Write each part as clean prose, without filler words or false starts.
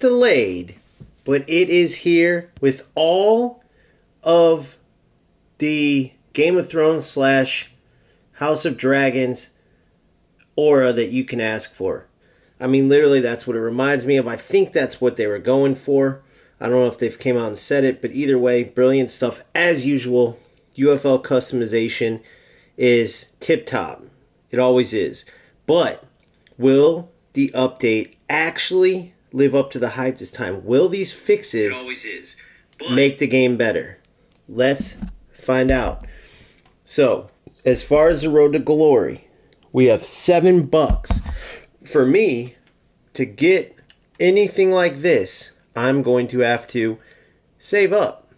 delayed, but it is here with all of the Game of Thrones slash House of Dragons aura that you can ask for. I mean, literally, that's what it reminds me of. I think that's what they were going for. I don't know if they've came out and said it, but either way, brilliant stuff as usual. UFL customization is tip top. It always is. But will the update actually live up to the hype this time? Will these fixes make the game better? Let's find out. So, as far as the road to glory, we have $7. For me to get anything like this, I'm going to have to save up,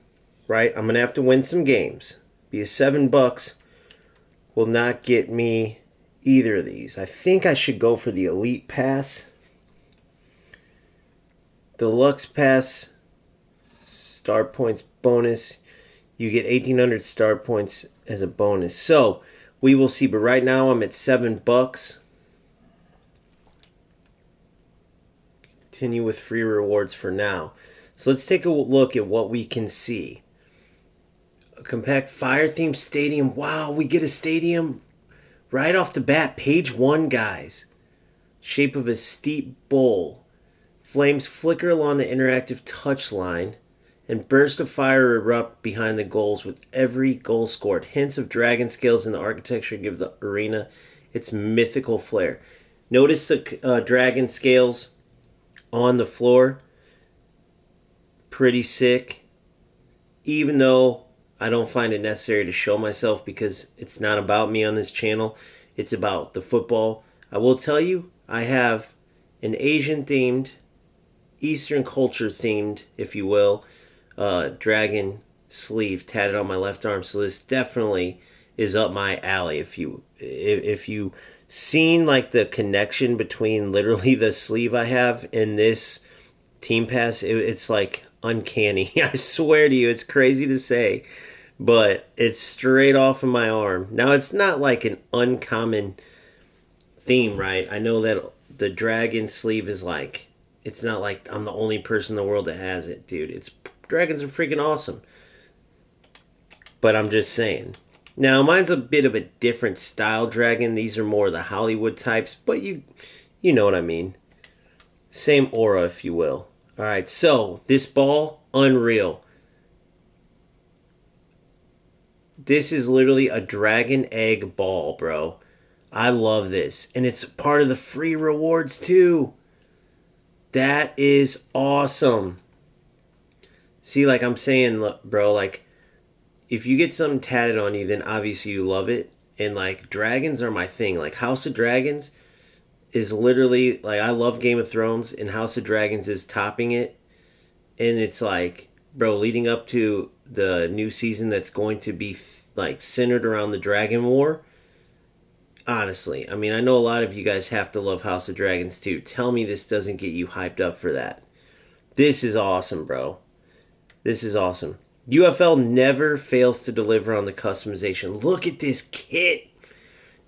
right? I'm going to have to win some games. Because $7 will not get me either of these. I think I should go for the Elite Pass. Deluxe Pass, star points bonus. You get 1,800 star points as a bonus. So, we will see. But right now, I'm at $7. Continue with free rewards for now. So, let's take a look at what we can see. A compact fire-themed stadium. Wow, we get a stadium right off the bat. Page 1, guys. Shape of a steep bowl. Flames flicker along the interactive touchline, and bursts of fire erupt behind the goals with every goal scored. Hints of dragon scales in the architecture give the arena its mythical flair. Notice the dragon scales on the floor. Pretty sick. Even though I don't find it necessary to show myself because it's not about me on this channel. It's about the football. I will tell you, I have an Asian themed, Eastern culture themed, if you will, dragon sleeve tatted on my left arm. So this definitely is up my alley. If you seen like the connection between literally the sleeve I have and this team pass, it's like uncanny. I swear to you, it's crazy to say, but it's straight off of my arm. Now it's not like an uncommon theme, right? I know that the dragon sleeve is like, it's not like I'm the only person in the world that has it, dude. It's dragons are freaking awesome. But I'm just saying. Now mine's a bit of a different style dragon. These are more the Hollywood types, but you know what I mean. Same aura, if you will. All right, so this ball, unreal. This is literally a dragon egg ball, bro. I love this, and it's part of the free rewards too. That is awesome. See, like I'm saying, bro, like, if you get something tatted on you, then obviously you love it. And, like, dragons are my thing. Like, House of Dragons is literally, like, I love Game of Thrones, and House of Dragons is topping it. And it's like, bro, leading up to the new season that's going to be, like, centered around the Dragon War. Honestly, I mean, I know a lot of you guys have to love House of Dragons too. Tell me this doesn't get you hyped up for that. This is awesome, bro. This is awesome. UFL never fails to deliver on the customization. Look at this kit.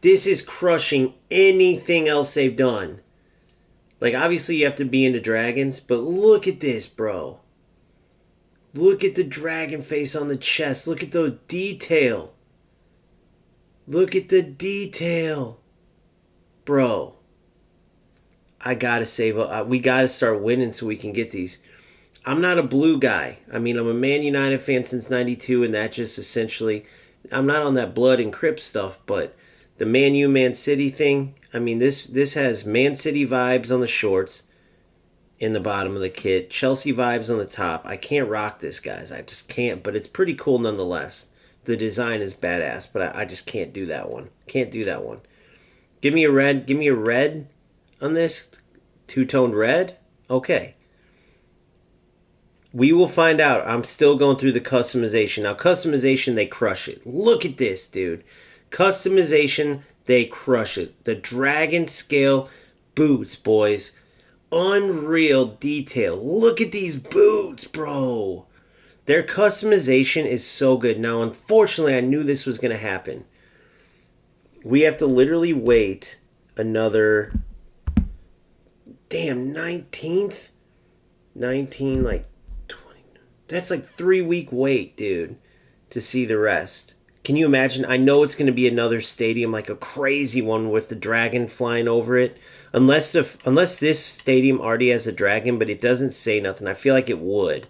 This is crushing anything else they've done. Like, obviously you have to be into dragons, but look at this, bro. Look at the dragon face on the chest. Look at the detail. Look at the detail. Bro, I gotta save up. We gotta start winning so we can get these. I'm not a blue guy. I mean, I'm a Man United fan since '92, and that just essentially, I'm not on that blood and Crip stuff, but the Man U Man City thing, I mean, this has Man City vibes on the shorts in the bottom of the kit, Chelsea vibes on the top. I can't rock this, guys. I just can't, but it's pretty cool nonetheless. The design is badass, but I just can't do that one. Can't do that one. Give me a red. Give me a red on this. Two-toned red. Okay. We will find out. I'm still going through the customization. Now, customization, they crush it. Look at this, dude. Customization, they crush it. The dragon scale boots, boys. Unreal detail. Look at these boots, bro. Their customization is so good. Now, unfortunately, I knew this was going to happen. We have to literally wait another, damn, 19th? 19, like 20. That's like 3 week wait, dude, to see the rest. Can you imagine? I know it's going to be another stadium, like a crazy one with the dragon flying over it. Unless this stadium already has a dragon, but it doesn't say nothing. I feel like it would.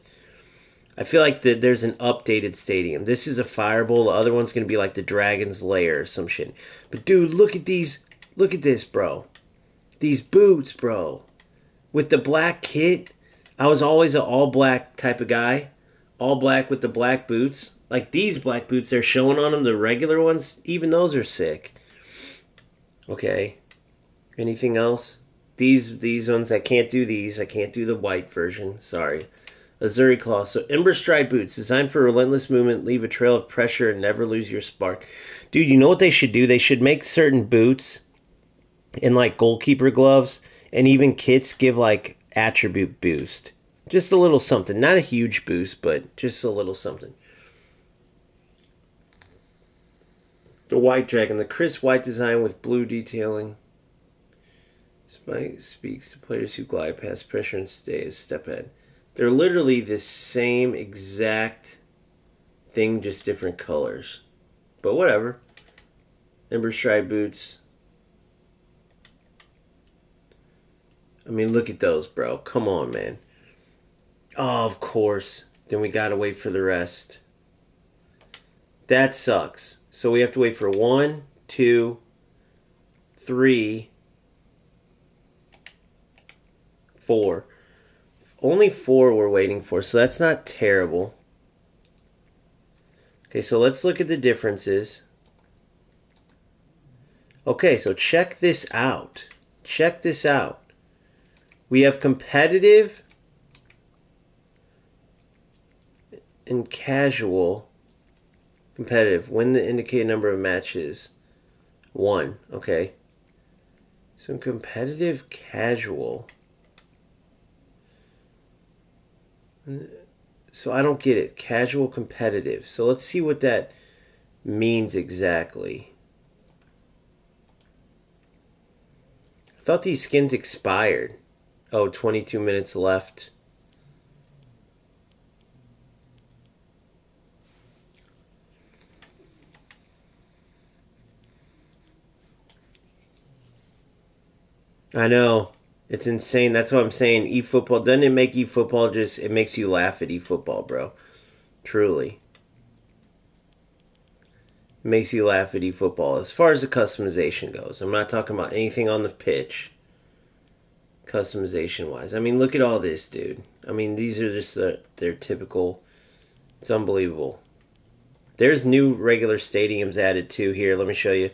I feel like there's an updated stadium. This is a Fireball. The other one's going to be like the Dragon's Lair or some shit. But dude, look at these. Look at this, bro. These boots, bro. With the black kit. I was always an all black type of guy. All black with the black boots. Like these black boots they're showing on them, the regular ones, even those are sick. Okay. Anything else? These ones I can't do these. I can't do the white version. Sorry. Azuri Claw. So Ember Stride boots, designed for relentless movement, leave a trail of pressure and never lose your spark. Dude, you know what they should do? They should make certain boots and like goalkeeper gloves and even kits give like attribute boost. Just a little something. Not a huge boost, but just a little something. The White Dragon, the crisp white design with blue detailing. Spike speaks to players who glide past pressure and stay a step ahead. They're literally the same exact thing, just different colors. But whatever. Ember Stride boots. I mean, look at those, bro. Come on, man. Oh, of course. Then we gotta wait for the rest. That sucks. So we have to wait for 1, 2, 3, 4. Only 4 we're waiting for, so that's not terrible. Okay, so let's look at the differences. Okay, so check this out. Check this out. We have competitive and casual. Competitive. When the indicated number of matches. 1. Okay. So competitive casual. So I don't get it. Casual competitive. So let's see what that means exactly. I thought these skins expired. Oh, 22 minutes left. I know. It's insane. That's what I'm saying. eFootball, doesn't it make eFootball just, it makes you laugh at eFootball, bro. Truly. It makes you laugh at eFootball. As far as the customization goes, I'm not talking about anything on the pitch. Customization wise. I mean, look at all this, dude. I mean, these are just their typical. It's unbelievable. There's new regular stadiums added too here. Let me show you.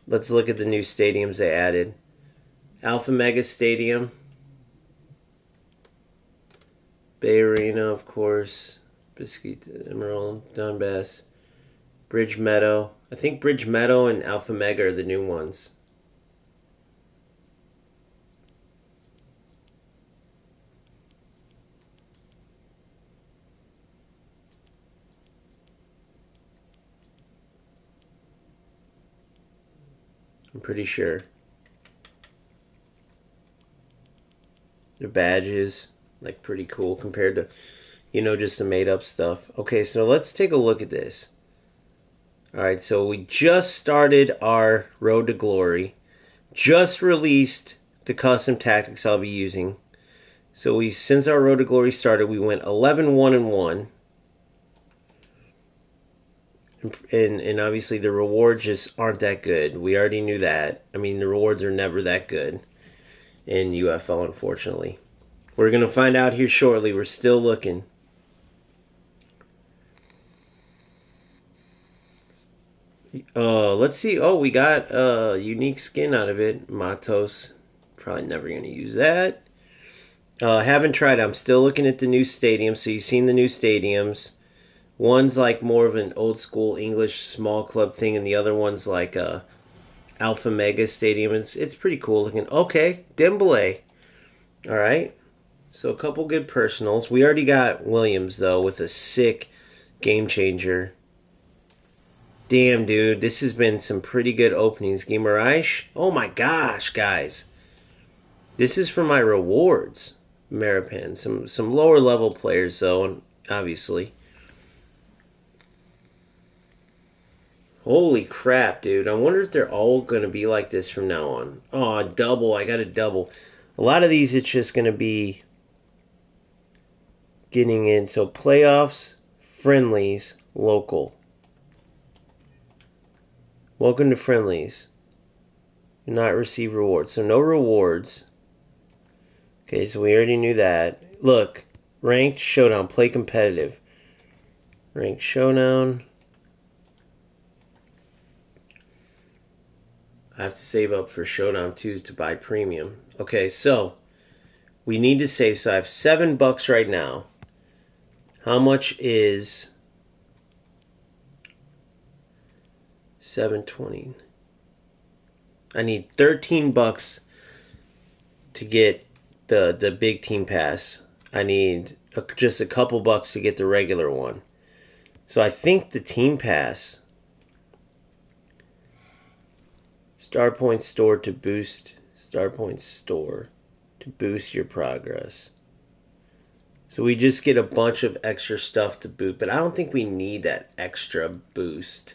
Let's look at the new stadiums they added. Alpha Mega Stadium. Bay Arena, of course. Biscuit, Emerald, Donbass. Bridge Meadow. I think Bridge Meadow and Alpha Mega are the new ones. I'm pretty sure. Their badges, like pretty cool compared to, just the made up stuff. Okay, so let's take a look at this. Alright, so we just started our Road to Glory. Just released the custom tactics I'll be using. So since our Road to Glory started, we went 11-1-1. And obviously the rewards just aren't that good. We already knew that. I mean, the rewards are never that good in UFL, unfortunately. We're going to find out here shortly. We're still looking. Let's see. Oh, we got a unique skin out of it. Matos. Probably never going to use that. Haven't tried. I'm still looking at the new stadiums. So you've seen the new stadiums. One's like more of an old school English small club thing, and the other one's like a Alpha Mega Stadium. It's pretty cool looking. Okay, Dembele. All right. So a couple good personals. We already got Williams though with a sick game changer. Damn, dude, this has been some pretty good openings. Guimaraes. Oh my gosh, guys. This is for my rewards. Maripan. Some lower level players though, obviously. Holy crap, dude. I wonder if they're all going to be like this from now on. Oh, a double. I got a double. A lot of these, it's just going to be getting in. So playoffs, friendlies, local. Welcome to friendlies. Do not receive rewards. So no rewards. Okay, so we already knew that. Look, ranked showdown. Play competitive. Ranked showdown. I have to save up for Showdown 2 to buy premium. Okay, so we need to save. So I have $7 right now. How much is 720? I need $13 to get the big team pass. I need just a couple bucks to get the regular one. So I think the team pass. Star points store to boost. Star points store to boost your progress. So we just get a bunch of extra stuff to boot, but I don't think we need that extra boost.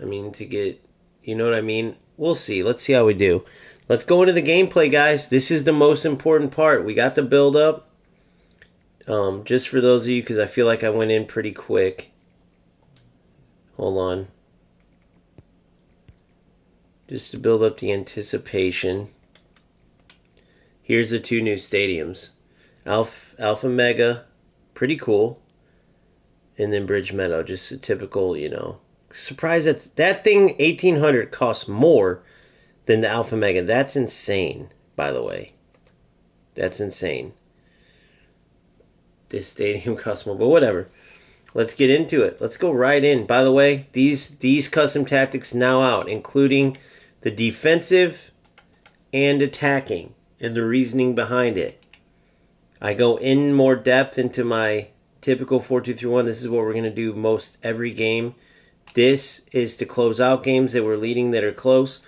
I mean, to get, you know what I mean? We'll see. Let's see how we do. Let's go into the gameplay, guys. This is the most important part. We got the build up. Just for those of you, because I feel like I went in pretty quick. Hold on. Just to build up the anticipation. Here's the two new stadiums. Alpha Mega, pretty cool. And then Bridge Meadow, just a typical, you know. Surprised that thing, 1800, costs more than the Alpha Mega. That's insane, by the way. That's insane. This stadium costs more, but whatever. Let's get into it. Let's go right in. By the way, these custom tactics now out, including the defensive and attacking and the reasoning behind it. I go in more depth into my typical 4-2-3-1. This is what we're going to do most every game. This is to close out games that we're leading that are close.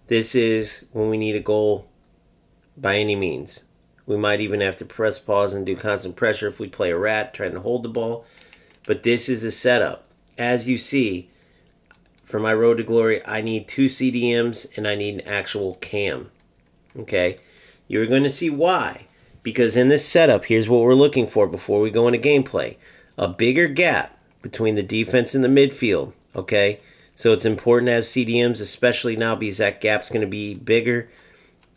This is when we need a goal by any means. We might even have to press pause and do constant pressure if we play a rat trying to hold the ball. But this is a setup. As you see, for my road to glory, I need 2 CDMs and I need an actual cam. Okay? You're going to see why. Because in this setup, here's what we're looking for before we go into gameplay. A bigger gap between the defense and the midfield. Okay? So it's important to have CDMs, especially now because that gap's going to be bigger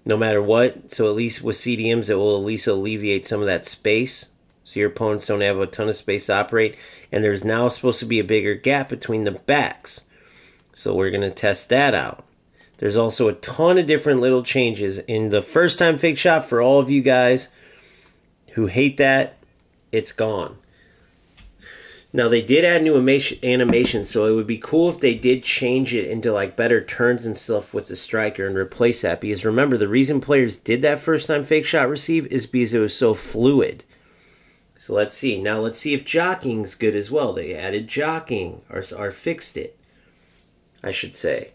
no matter what. So at least with CDMs, it will at least alleviate some of that space. So your opponents don't have a ton of space to operate. And there's now supposed to be a bigger gap between the backs. So we're going to test that out. There's also a ton of different little changes in the first time fake shot. For all of you guys who hate that, it's gone. Now they did add new animations, so it would be cool if they did change it into like better turns and stuff with the striker and replace that. Because remember, the reason players did that first time fake shot receive is because it was so fluid. So let's see. Now let's see if jockeying's good as well. They added jockeying or fixed it, I should say.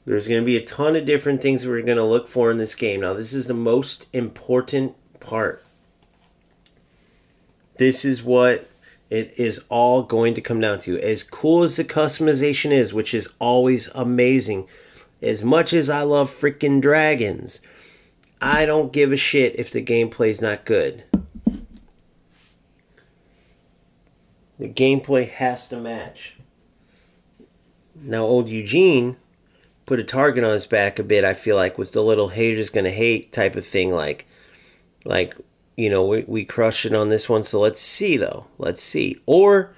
There's going to be a ton of different things we're going to look for in this game. Now this is the most important part. This is what it is all going to come down to. As cool as the customization is, which is always amazing, as much as I love freaking dragons, I don't give a shit if the gameplay's not good. The gameplay has to match. Now, old Eugene put a target on his back a bit, I feel like, with the little haters gonna hate type of thing. Like you know, we crushed it on this one, so let's see, though. Let's see. Or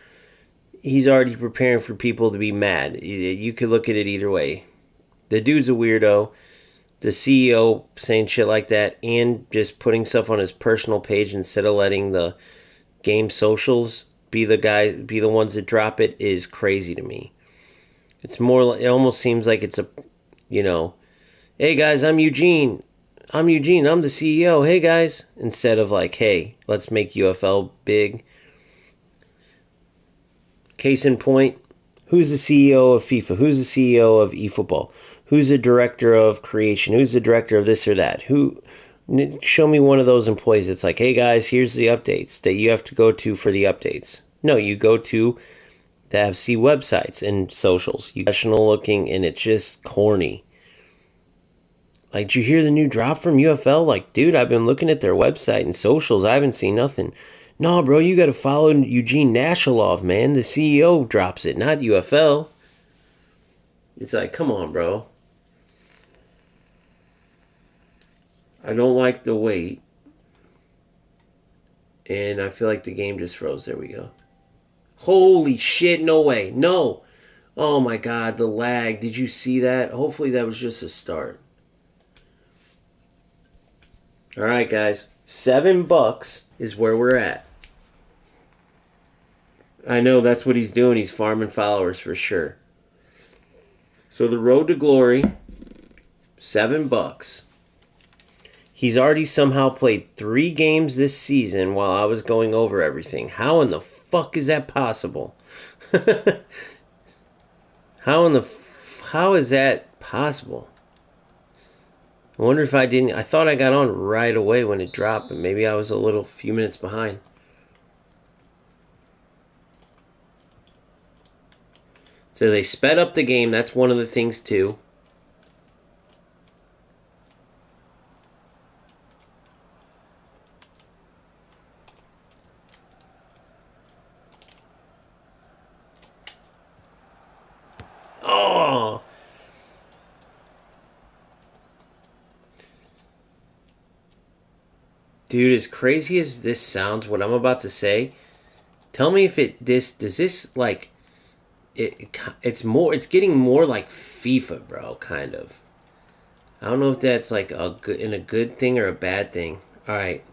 he's already preparing for people to be mad. You could look at it either way. The dude's a weirdo. The CEO saying shit like that and just putting stuff on his personal page instead of letting the game socials be the ones that drop it is crazy to me. It's more, it almost seems like it's a, you know, hey guys, I'm Eugene, I'm the CEO, hey guys, instead of like, hey, let's make UFL big. Case in point, who's the CEO of FIFA? Who's the CEO of eFootball? Who's the director of creation? Who's the director of this or that? Show me one of those employees. It's like, hey guys, here's the updates that you have to go to for the updates. No, you go to the FC websites and socials. You professional looking, and it's just corny. Like, did you hear the new drop from UFL? Like, dude, I've been looking at their website and socials. I haven't seen nothing. No, bro, you got to follow Eugene Nashalov, man. The CEO drops it, not UFL. It's like, come on, bro. I don't like the wait. And I feel like the game just froze. There we go. Holy shit, no way. No. Oh my god, the lag. Did you see that? Hopefully that was just a start. Alright, guys. $7 is where we're at. I know that's what he's doing. He's farming followers for sure. So the road to glory, $7. He's already somehow played 3 games this season while I was going over everything. How in the fuck is that possible? How is that possible? I wonder if I thought I got on right away when it dropped, but maybe I was a few minutes behind. So they sped up the game. That's one of the things too. Oh! Dude, as crazy as this sounds, what I'm about to say, tell me if does this like it's getting more like FIFA, bro, kind of. I don't know if that's like a good thing or a bad thing. All right.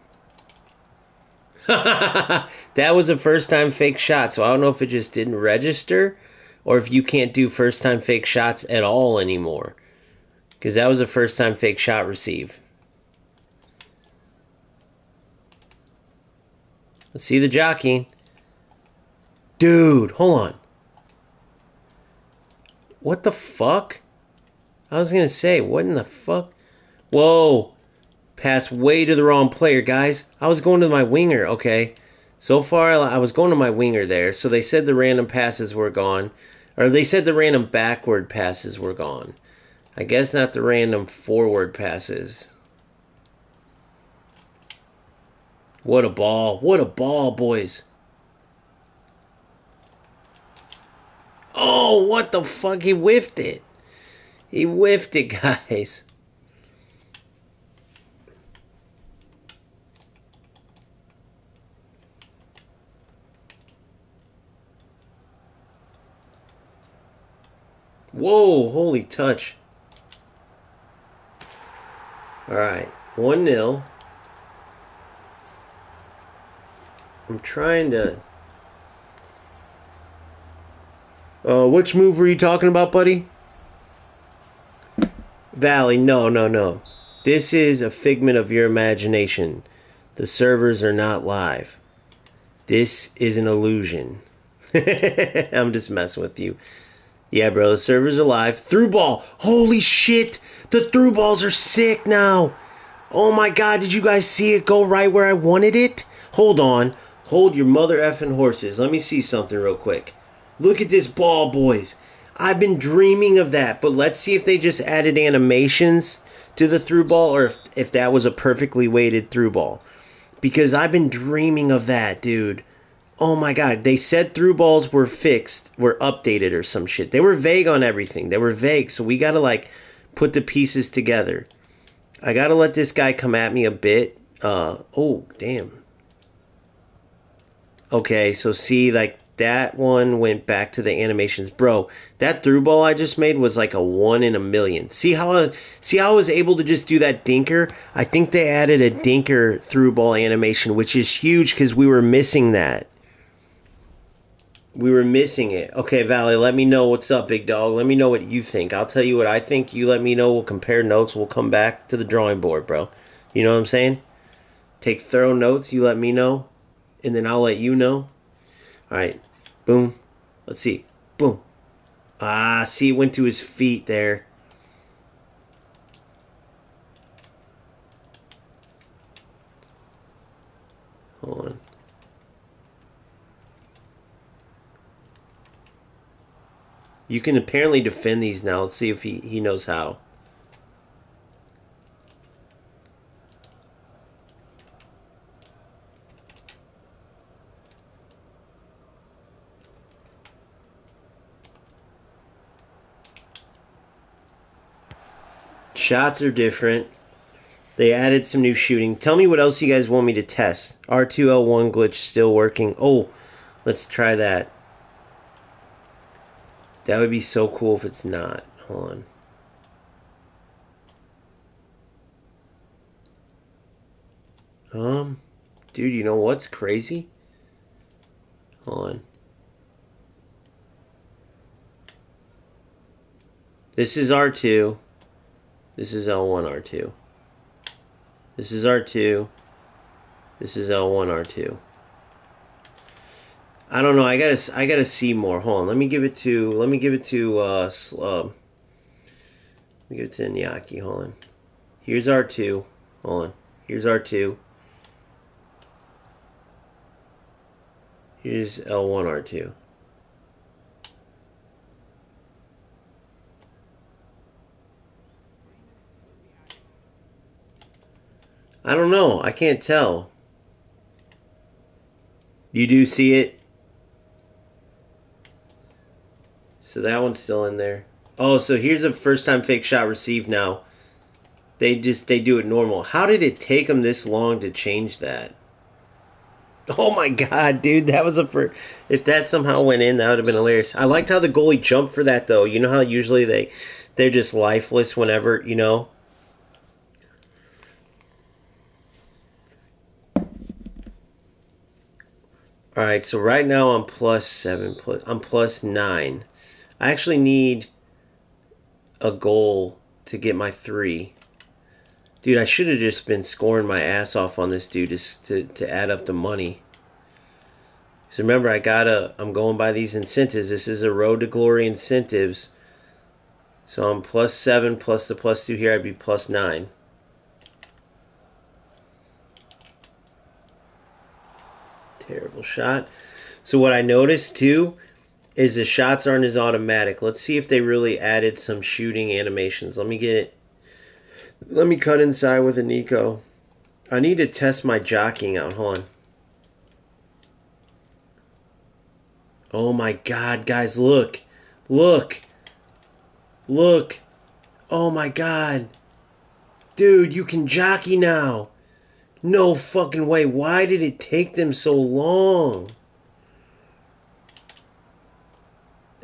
That was a first time fake shot, so I don't know if it just didn't register or if you can't do first time fake shots at all anymore. Because that was a first time fake shot receive. Let's see the jockeying. Dude, hold on. What the fuck? I was going to say, what in the fuck? Whoa. Passed way to the wrong player, guys. I was going to my winger, okay. So far, I was going to my winger there. So they said the random passes were gone. Or they said the random backward passes were gone. I guess not the random forward passes. What a ball. What a ball, boys. Oh, what the fuck? He whiffed it. He whiffed it, guys. Whoa, holy touch. Alright, 1-0. I'm trying to... which move were you talking about, buddy? Valley, no. This is a figment of your imagination. The servers are not live. This is an illusion. I'm just messing with you. Yeah, bro, the servers are live. Through ball. Holy shit. The through balls are sick now. Oh my god, did you guys see it go right where I wanted it? Hold on. Hold your mother effing horses. Let me see something real quick. Look at this ball, boys. I've been dreaming of that, but let's see if they just added animations to the through ball or if that was a perfectly weighted through ball. Because I've been dreaming of that, dude. Oh my god, they said through balls were fixed, were updated or some shit. They were vague on everything. They were vague, so we gotta like put the pieces together. I gotta let this guy come at me a bit. Oh, damn. Okay, so see, like, that one went back to the animations. Bro, that through ball I just made was like a 1 in a million. See how I was able to just do that dinker? I think they added a dinker through ball animation, which is huge because we were missing that. We were missing it. Okay, Valley, let me know what's up, big dog. Let me know what you think. I'll tell you what I think. You let me know. We'll compare notes. We'll come back to the drawing board, bro. You know what I'm saying? Take thorough notes. You let me know. And then I'll let you know. All right. Boom. Let's see. Boom. Ah, see, it went to his feet there. Hold on. You can apparently defend these now. Let's see if he knows how. Shots are different. They added some new shooting. Tell me what else you guys want me to test. R2L1 glitch still working. Oh, let's try that. That would be so cool if it's not. Hold on. Dude, you know what's crazy? Hold on. This is R2. This is L1 R2. This is R2. This is L1 R2. I don't know. I gotta see more. Hold on. Let me give it to let me give it to Iñaki. Hold on. Here's R2. Hold on. Here's R2. Here's L1 R2. I don't know. I can't tell. You do see it? So that one's still in there. Oh, so here's a first time fake shot received now. They do it normal. How did it take them this long to change that? Oh my god, dude, that was a first. If that somehow went in, that would have been hilarious. I liked how the goalie jumped for that though. You know how usually they're just lifeless whenever, you know? Alright, so right now I'm +7. I'm +9. I actually need a goal to get my 3. Dude, I should have just been scoring my ass off on this dude to add up the money. So remember, I'm going by these incentives. This is a road to glory incentives. So I'm +7 plus the +2 here. I'd be +9. Terrible shot. So what I noticed too is the shots aren't as automatic. Let's see if they really added some shooting animations. Let me get it. Let me cut inside with a Nico. I need to test my jockeying out. Hold on. Oh my god, guys, look. Look. Look. Oh my god. Dude, you can jockey now. No fucking way. Why did it take them so long?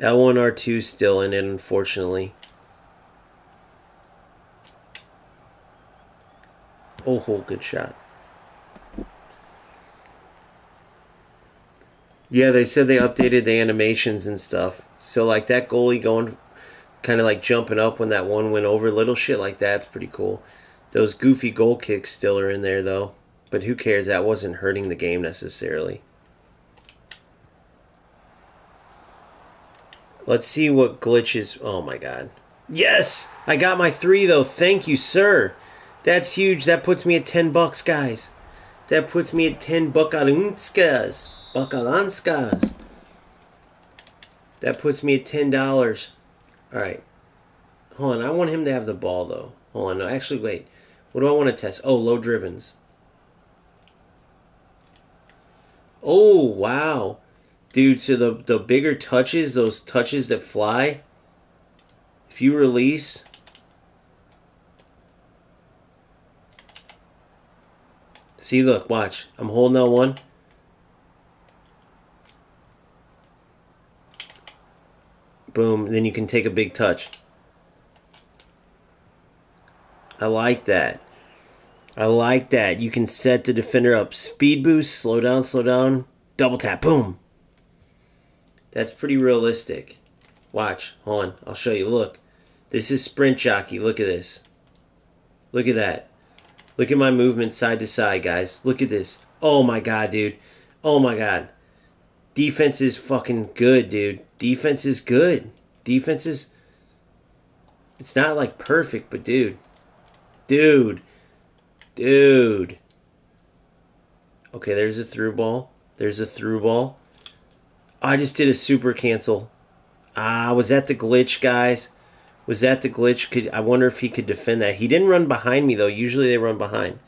L1 R2 still in it, unfortunately. Oh, good shot. Yeah, they said they updated the animations and stuff. So, like, that goalie going, kind of like jumping up when that one went over, little shit like that's pretty cool. Those goofy goal kicks still are in there, though. But who cares? That wasn't hurting the game necessarily. Let's see what glitches. Oh my god. Yes! I got my 3, though. Thank you, sir. That's huge. That puts me at $10, guys. That puts me at 10 bucalanskas. Bucalanskas. That puts me at $10. Alright. Hold on. I want him to have the ball, though. Hold on. No, actually, wait. What do I want to test? Oh, low drivens. Oh, wow. Dude, so the bigger touches, those touches that fly, if you release... See, look, watch. I'm holding L1. Boom. Then you can take a big touch. I like that. I like that. You can set the defender up. Speed boost, slow down, double tap, boom. That's pretty realistic. Watch. Hold on. I'll show you. Look. This is sprint jockey. Look at this. Look at that. Look at my movement side to side, guys. Look at this. Oh my god, dude. Oh my god. Defense is fucking good, dude. Defense is good. Defense is... It's not like perfect, but dude. Dude. Dude. Okay, there's a through ball. There's a through ball. I just did a super cancel. Was that the glitch, guys? Was that the glitch? I wonder if he could defend that. He didn't run behind me, though. Usually they run behind.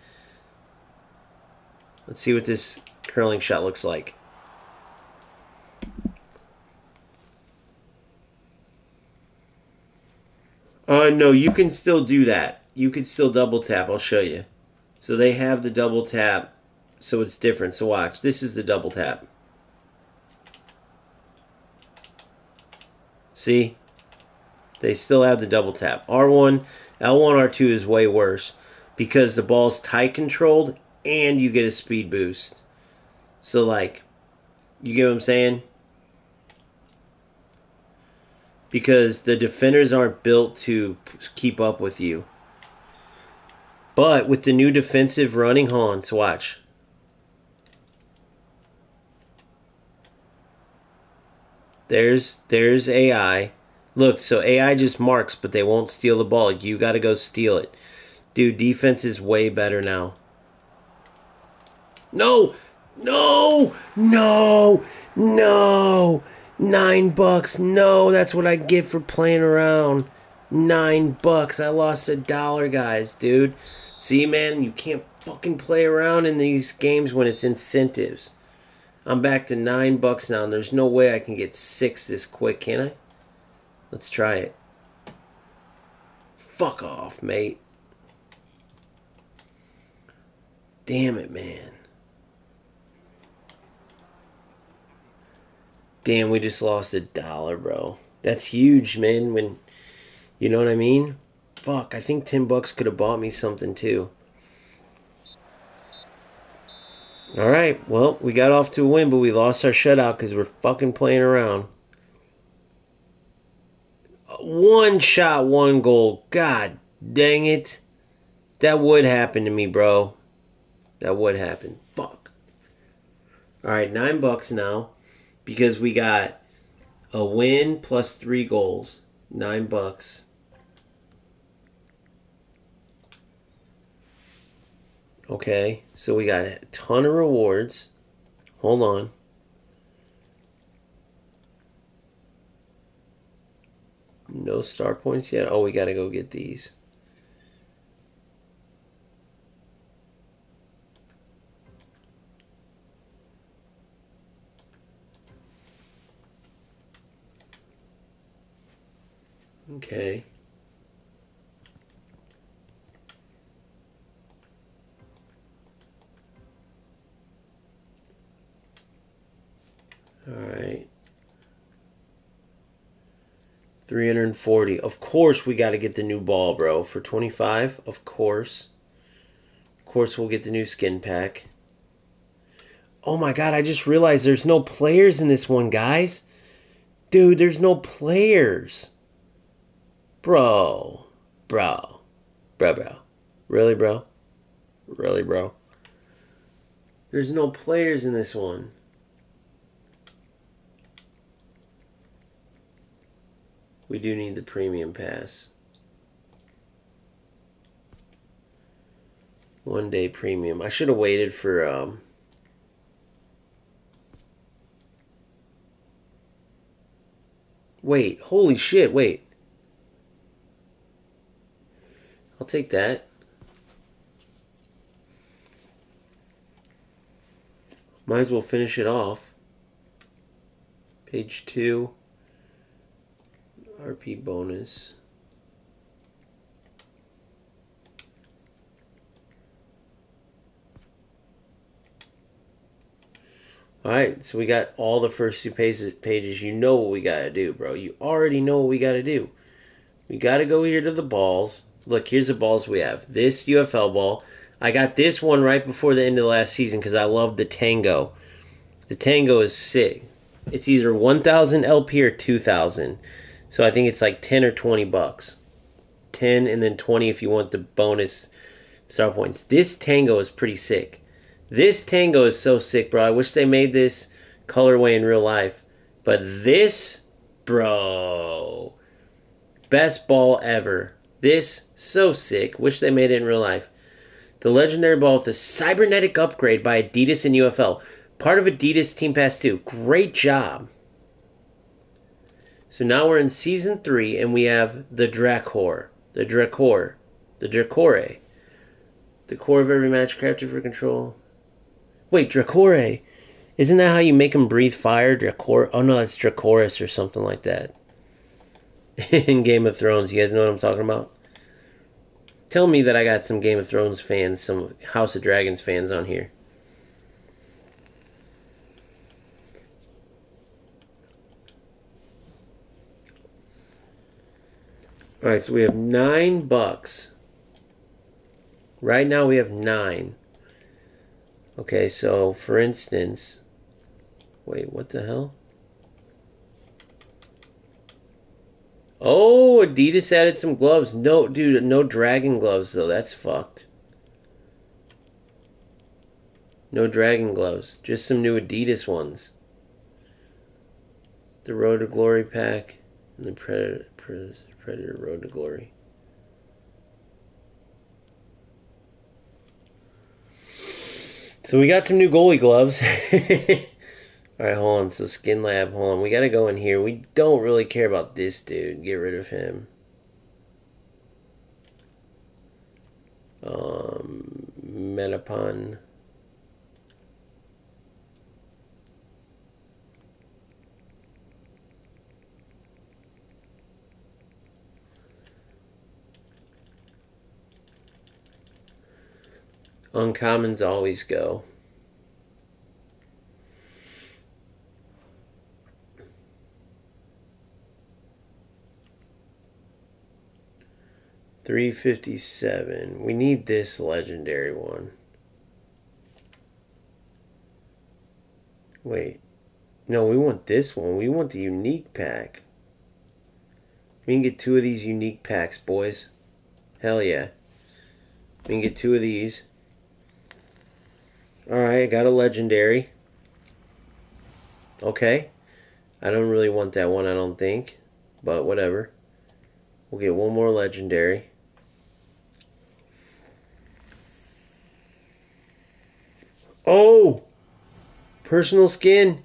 Let's see what this curling shot looks like. No, you can still do that. You can still double tap. I'll show you. So they have the double tap, so it's different. So watch. This is the double tap. See? They still have the double tap. R1, L1, R2 is way worse because the ball's tight controlled and you get a speed boost. So, like, you get what I'm saying? Because the defenders aren't built to keep up with you. But with the new defensive running horns, watch. There's AI. Look, so AI just marks, but they won't steal the ball. You got to go steal it. Dude, defense is way better now. No! No! No! No! $9. No, that's what I get for playing around. $9. I lost $1, guys, dude. See, man, you can't fucking play around in these games when it's incentives. I'm back to $9 now, and there's no way I can get 6 this quick, can I? Let's try it. Fuck off, mate. Damn it, man. Damn, we just lost $1, bro. That's huge, man. When you know what I mean? Fuck, I think $10 could have bought me something too. All right, well, we got off to a win, but we lost our shutout because we're fucking playing around. One shot, one goal. God dang it. That would happen to me, bro. That would happen. Fuck. All right, $9 now because we got a win plus 3 goals. $9. Okay, so we got a ton of rewards. Hold on. No star points yet? Oh, we gotta go get these. Okay. Alright. 340. Of course we gotta get the new ball, bro. For 25, of course. Of course we'll get the new skin pack. Oh my god, I just realized there's no players in this one, guys. Dude, there's no players. Bro. Bro. Bro. Really, bro? Really, bro? There's no players in this one. We do need the premium pass. 1 day premium. I should have waited for wait, holy shit, wait. I'll take that. Might as well finish it off. Page 2. RP bonus. Alright, so we got all the first 2 pages. You know what we gotta do, bro. You already know what we gotta do. We gotta go here to the balls. Look, here's the balls we have. This UFL ball. I got this one right before the end of the last season because I love the Tango. The Tango is sick. It's either 1,000 LP or 2,000. So I think it's like 10 or 20 bucks. 10 and then 20 if you want the bonus star points. This Tango is pretty sick. This Tango is so sick, bro. I wish they made this colorway in real life. But this, bro, best ball ever. This, so sick. Wish they made it in real life. The legendary ball with the cybernetic upgrade by Adidas and UFL. Part of Adidas Team Pass 2. Great job. So now we're in Season 3, and we have the Dracor. The Dracore. The Dracore. The core of every match crafted for control. Wait, Dracore. Isn't that how you make him breathe fire? Dracore? Oh no, that's Dracoris or something like that. In Game of Thrones. You guys know what I'm talking about? Tell me that I got some Game of Thrones fans, some House of Dragons fans on here. Alright, so we have $9. Right now we have 9. Okay, so for instance... Wait, what the hell? Oh, Adidas added some gloves. No, dude, no dragon gloves, though. That's fucked. No dragon gloves. Just some new Adidas ones. The Road to Glory pack. And the Predator Road to Glory. So we got some new goalie gloves. Alright, hold on. So Skin Lab, hold on. We gotta go in here. We don't really care about this dude. Get rid of him. Metapon. Uncommons always go. $357. We need this legendary one. Wait. No, we want this one. We want the unique pack. We can get 2 of these unique packs, boys. Hell yeah. We can get 2 of these. Alright, I got a legendary. Okay. I don't really want that one, I don't think. But whatever. We'll get 1 more legendary. Oh! Personal skin.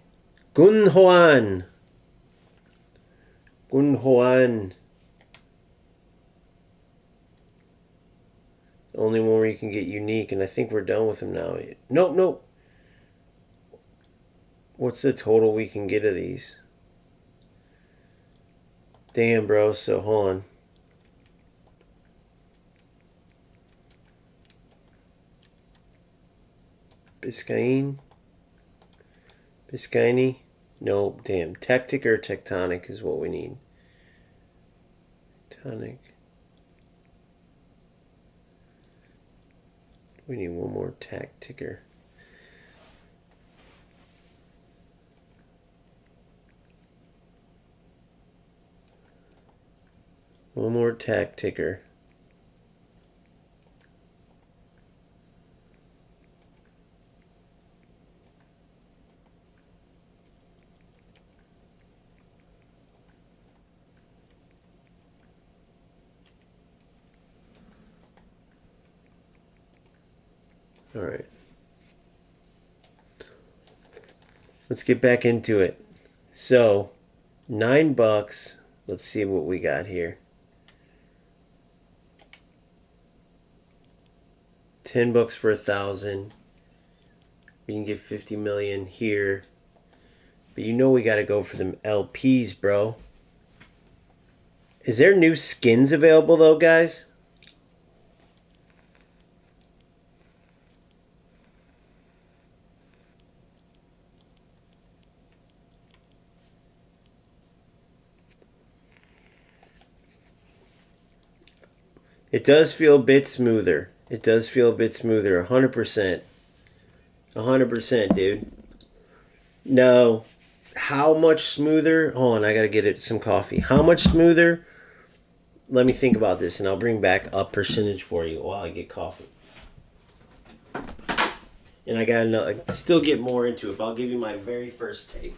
Gunhoan. Gunhoan. The only one where you can get unique, and I think we're done with him now. Nope, nope. What's the total we can get of these? Damn, bro. So, hold on. Biscayne? Biscayne? Nope, damn. Tactic or Tectonic is what we need. Tonic. We need 1 more Tacticker. One more Tacticker. Alright. Let's get back into it. So, $9. Let's see what we got here. $10 for 1,000. We can get 50 million here. But you know we gotta go for them LPs, bro. Is there new skins available though, guys? It does feel a bit smoother. It does feel a bit smoother. 100%. 100%, dude. No. How much smoother? Hold on, I gotta get it some coffee. How much smoother? Let me think about this, and I'll bring back a percentage for you while I get coffee. And I gotta still get more into it, but I'll give you my very first take.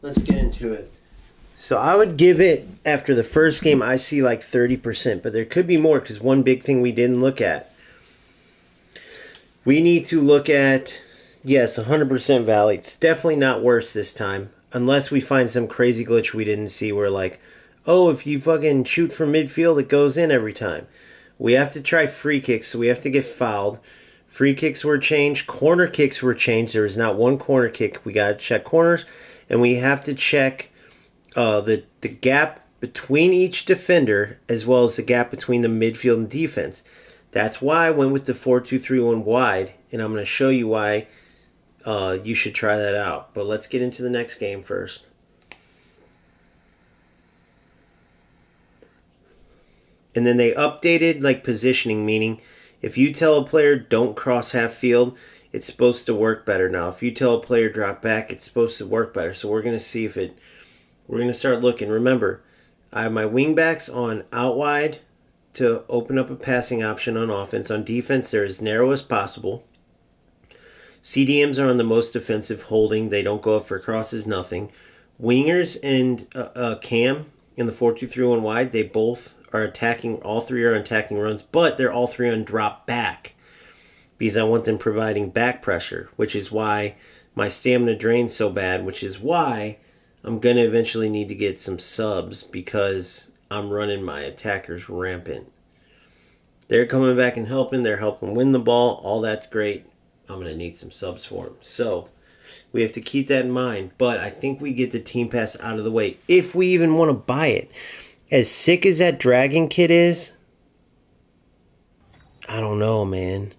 let's get into it. So I would give it, after the first game, I see like 30%, but there could be more because one big thing we didn't look at. We need to look at, yes, 100% Valley. It's definitely not worse this time, unless we find some crazy glitch we didn't see where like, oh, if you fucking shoot from midfield, it goes in every time. We have to try free kicks, so we have to get fouled. Free kicks were changed. Corner kicks were changed. There is not one corner kick. We got to check corners, and we have to check the gap between each defender as well as the gap between the midfield and defense. That's why I went with the 4-2-3-1 wide, and I'm going to show you why you should try that out. But let's get into the next game first. And then they updated like positioning, meaning if you tell a player don't cross half field, it's supposed to work better now. If you tell a player drop back, it's supposed to work better. So we're going to see if it. We're going to start looking. Remember, I have my wingbacks on out wide to open up a passing option on offense. On defense, they're as narrow as possible. CDMs are on the most defensive, holding. They don't go up for crosses, nothing. Wingers and Cam in the 4-2-3-1 wide, they both are attacking. All three are attacking runs, but they're all three on drop back because I want them providing back pressure, which is why my stamina drains so bad, which is why I'm going to eventually need to get some subs because I'm running my attackers rampant. They're coming back and helping. They're helping win the ball. All that's great. I'm going to need some subs for them. So we have to keep that in mind. But I think we get the team pass out of the way if we even want to buy it. As sick as that Dragon kit is, I don't know, man.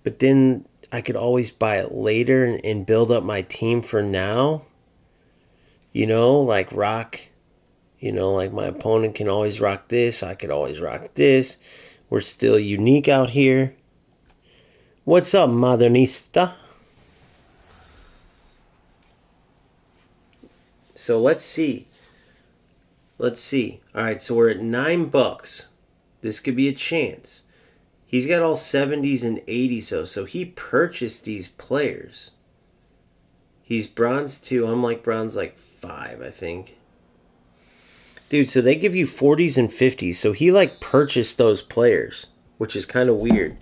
But then I could always buy it later and build up my team for now. You know, like rock. You know, like my opponent can always rock this. I could always rock this. We're still unique out here. What's up, Modernista? So let's see. Let's see. All right, so we're at $9. This could be a chance. He's got all 70s and 80s, though, so he purchased these players. He's bronze 2. I'm like bronze like 5, I think. Dude, so they give you 40s and 50s, so he like purchased those players, which is kind of weird.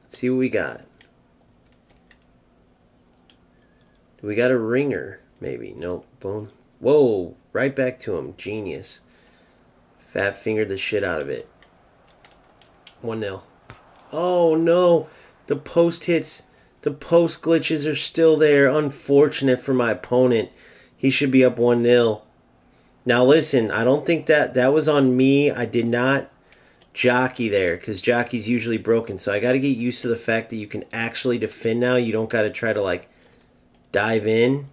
Let's see what we got. We got a ringer, maybe. Nope. Boom. Whoa. Right back to him. Genius. Fat fingered the shit out of it. 1-0. Oh, no. The post hits. The post glitches are still there. Unfortunate for my opponent. He should be up 1-0. Now, listen. I don't think that was on me. I did not jockey there because jockey's usually broken. So I got to get used to the fact that you can actually defend now. You don't got to try to, like, dive in.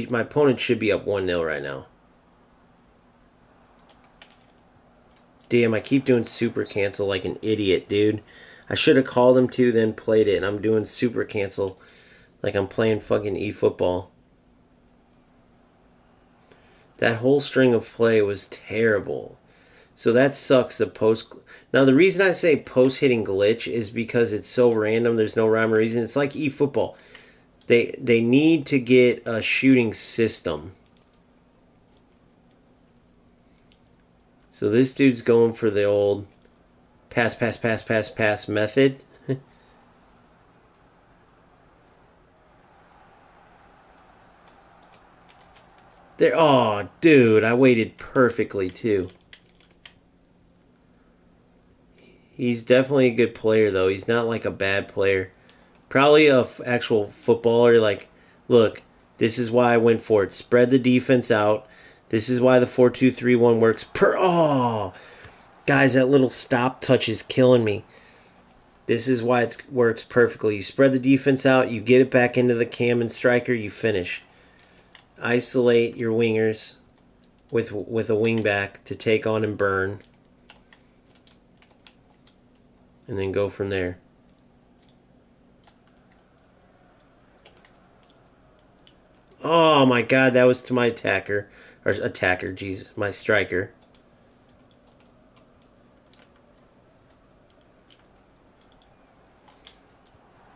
My opponent should be up 1-0 right now. Damn, I keep doing super cancel like an idiot, dude. I should have called him to, then played it, and I'm doing super cancel like I'm playing fucking eFootball. That whole string of play was terrible. So that sucks, the post. Now, the reason I say post hitting glitch is because it's so random. There's no rhyme or reason. It's like eFootball. They need to get a shooting system. So this dude's going for the old pass method. There, oh, dude, I waited perfectly too. He's definitely a good player, though. He's not like a bad player. Probably a actual footballer. Like, look, this is why I went for it. Spread the defense out. This is why the 4-2-3-1 works. Oh, guys, that little stop touch is killing me. This is why it works perfectly. You spread the defense out. You get it back into the cam and striker. You finish. Isolate your wingers with a wing back to take on and burn. And then go from there. Oh my god, that was to my attacker. Or attacker, Jesus, my striker.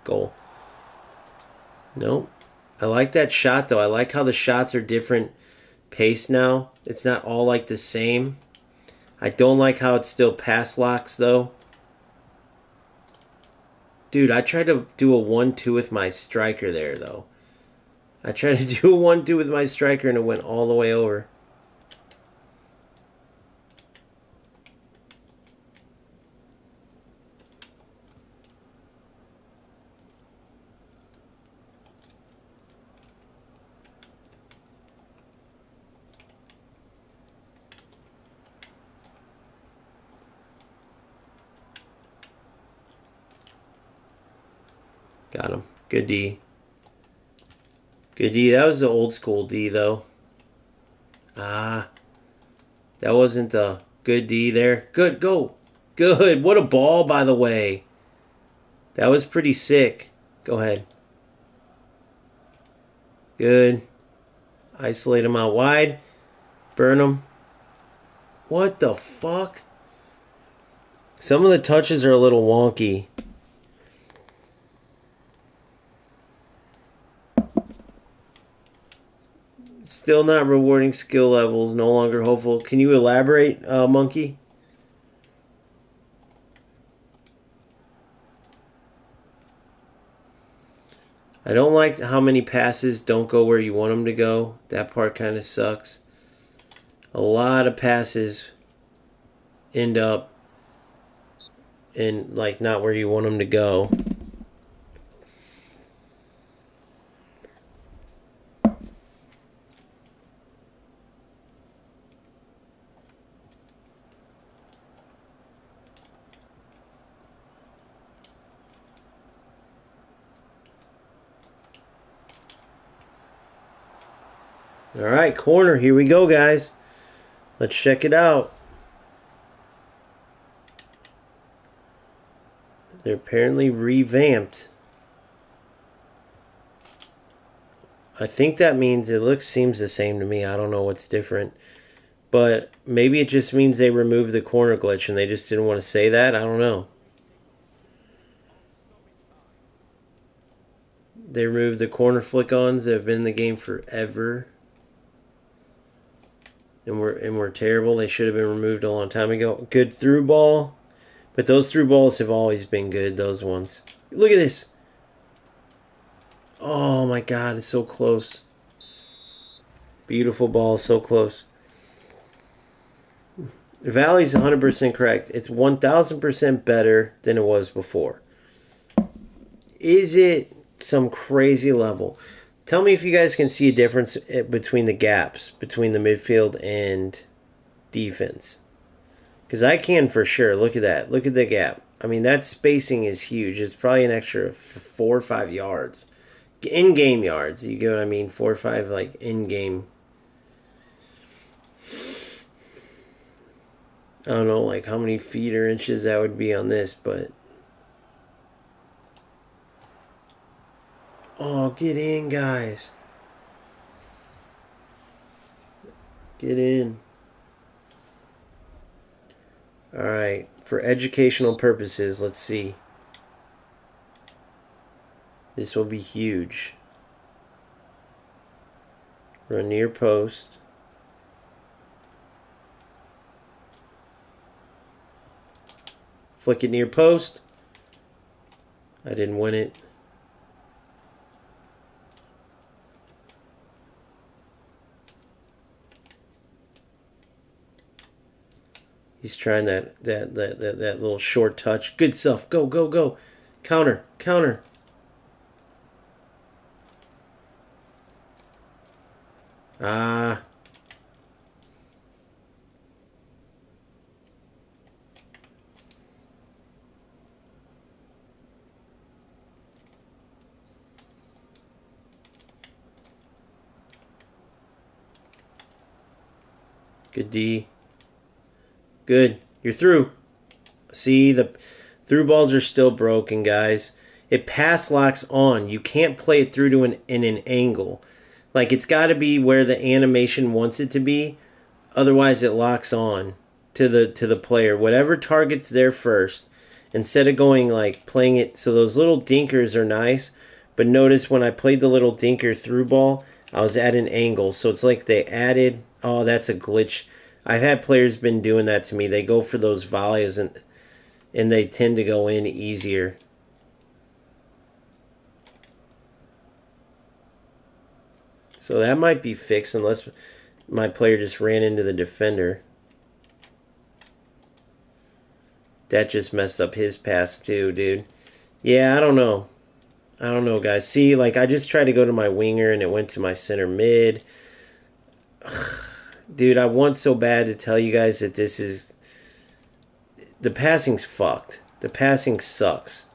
Goal. Nope. I like that shot though. I like how the shots are different pace now. It's not all like the same. I don't like how it's still pass locks though. Dude, I tried to do a 1-2 with my striker there though. I tried to do a 1-2 with my striker and it went all the way over. Got him. Good D. Good D. That was the old school D though. Ah, that wasn't a good D there. Good, go. Good. What a ball, by the way. That was pretty sick. Go ahead. Good. Isolate him out wide. Burn him. What the fuck? Some of the touches are a little wonky. Still not rewarding skill levels. No longer hopeful. Can you elaborate, Monkey? I don't like how many passes don't go where you want them to go. That part kind of sucks. A lot of passes end up in like not where you want them to go. All right, corner. Here we go, guys. Let's check it out. They're apparently revamped. I think that means seems the same to me. I don't know what's different. But maybe it just means they removed the corner glitch and they just didn't want to say that. I don't know. They removed the corner flick-ons that have been in the game forever. And we're terrible. They should have been removed a long time ago. Good through ball. But those through balls have always been good, those ones. Look at this. Oh my god, it's so close. Beautiful ball, so close. Valley's 100% correct. It's 1000% better than it was before. Is it some crazy level? Tell me if you guys can see a difference between the gaps between the midfield and defense. Because I can for sure. Look at that. Look at the gap. I mean, that spacing is huge. It's probably an extra 4 or 5 yards. In-game yards. You get what I mean? 4 or 5, like, in-game. I don't know, like, how many feet or inches that would be on this, but... Oh, get in, guys. Get in. Alright, for educational purposes, let's see. This will be huge. Run near post. Flick it near post. I didn't win it. He's trying that little short touch. Good stuff. Go, go, go. Counter, counter. Ah. Good D. Good. You're through. See, the through balls are still broken, guys. It pass locks on. You can't play it through to in an angle. Like, it's got to be where the animation wants it to be. Otherwise, it locks on to the player. Whatever target's there first. Instead of going, like, playing it... So those little dinkers are nice. But notice when I played the little dinker through ball, I was at an angle. So it's like they added, oh, that's a glitch. I've had players been doing that to me. They go for those volleys and they tend to go in easier. So that might be fixed unless my player just ran into the defender. That just messed up his pass too, dude. Yeah, I don't know. I don't know, guys. See, like, I just tried to go to my winger and it went to my center mid. Dude, I want so bad to tell you guys that this is... The passing's fucked. The passing sucks.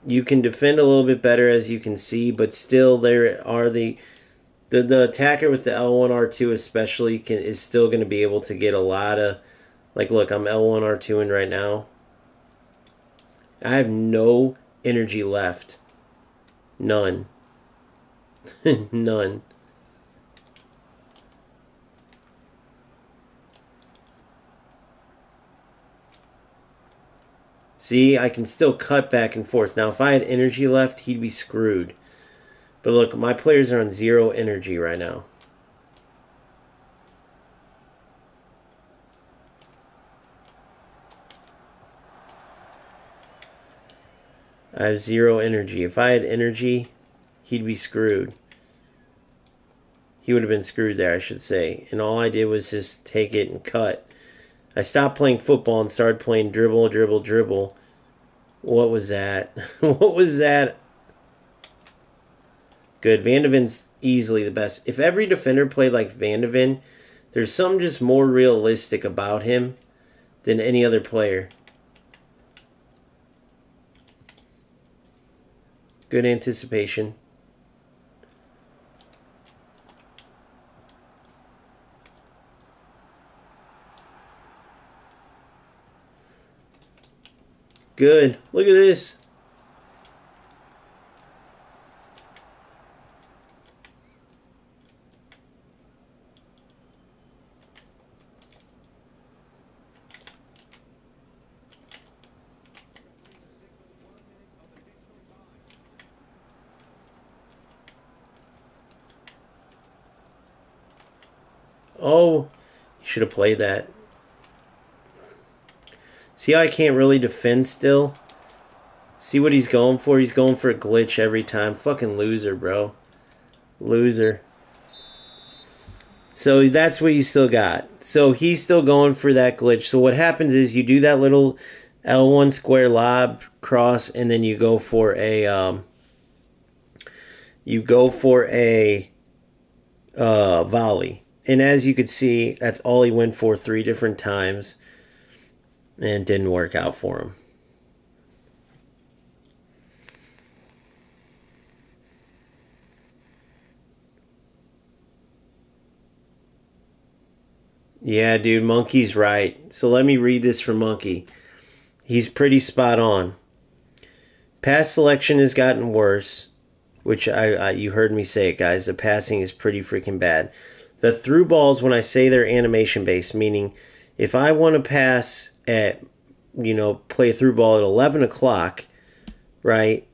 You can defend a little bit better, as you can see, but still there are the attacker with the L1, R2 especially is still going to be able to get a lot of... Like, look, I'm L1, R2 in right now. I have no energy left. None. None. See, I can still cut back and forth. Now, if I had energy left, he'd be screwed. But look, my players are on 0 energy right now. I have 0 energy. If I had energy, he'd be screwed. He would have been screwed there, I should say. And all I did was just take it and cut. I stopped playing football and started playing dribble, dribble, dribble. What was that? What was that? Good. Van de Ven's easily the best. If every defender played like Van de Ven, there's something just more realistic about him than any other player. Good anticipation. Good. Look at this. Oh, you should have played that. See how I can't really defend still? See what he's going for? He's going for a glitch every time. Fucking loser, bro. Loser. So that's what you still got. So he's still going for that glitch. So what happens is you do that little L1 square lob cross, and then you go for a volley. And as you could see, that's all he went for 3 different times, and it didn't work out for him. Yeah, dude, Monkey's right. So let me read this from Monkey. He's pretty spot on. Pass selection has gotten worse, which you heard me say it, guys. The passing is pretty freaking bad. The through balls, when I say they're animation based, meaning if I want to pass at, play a through ball at 11 o'clock, right?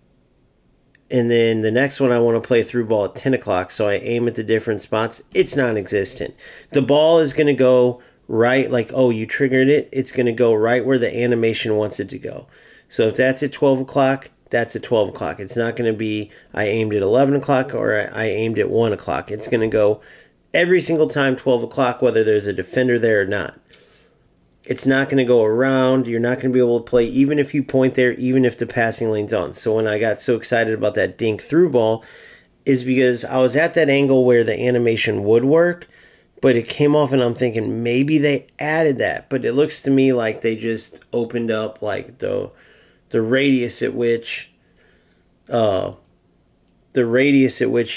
And then the next one I want to play through ball at 10 o'clock, so I aim at the different spots, it's non-existent. The ball is going to go right, like, oh, you triggered it, it's going to go right where the animation wants it to go. So if that's at 12 o'clock, that's at 12 o'clock. It's not going to be I aimed at 11 o'clock or I aimed at 1 o'clock. It's going to go every single time 12 o'clock, whether there's a defender there or not. It's not going to go around. You're not going to be able to play even if you point there, even if the passing lane's on. So when I got so excited about that dink through ball is because I was at that angle where the animation would work, but it came off and I'm thinking maybe they added that. But it looks to me like they just opened up like the radius at which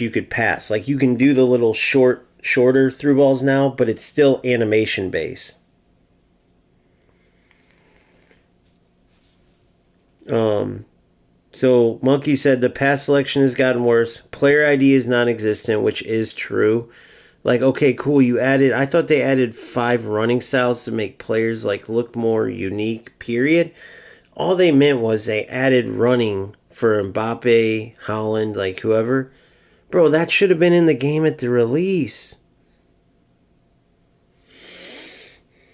you could pass. Like you can do the little shorter through balls now, but it's still animation based. So Monkey said the pass selection has gotten worse. Player ID is non-existent, which is true. Like, okay, cool, I thought they added 5 running styles to make players like look more unique, period. All they meant was they added running for Mbappe, Holland, like whoever. Bro, that should have been in the game at the release.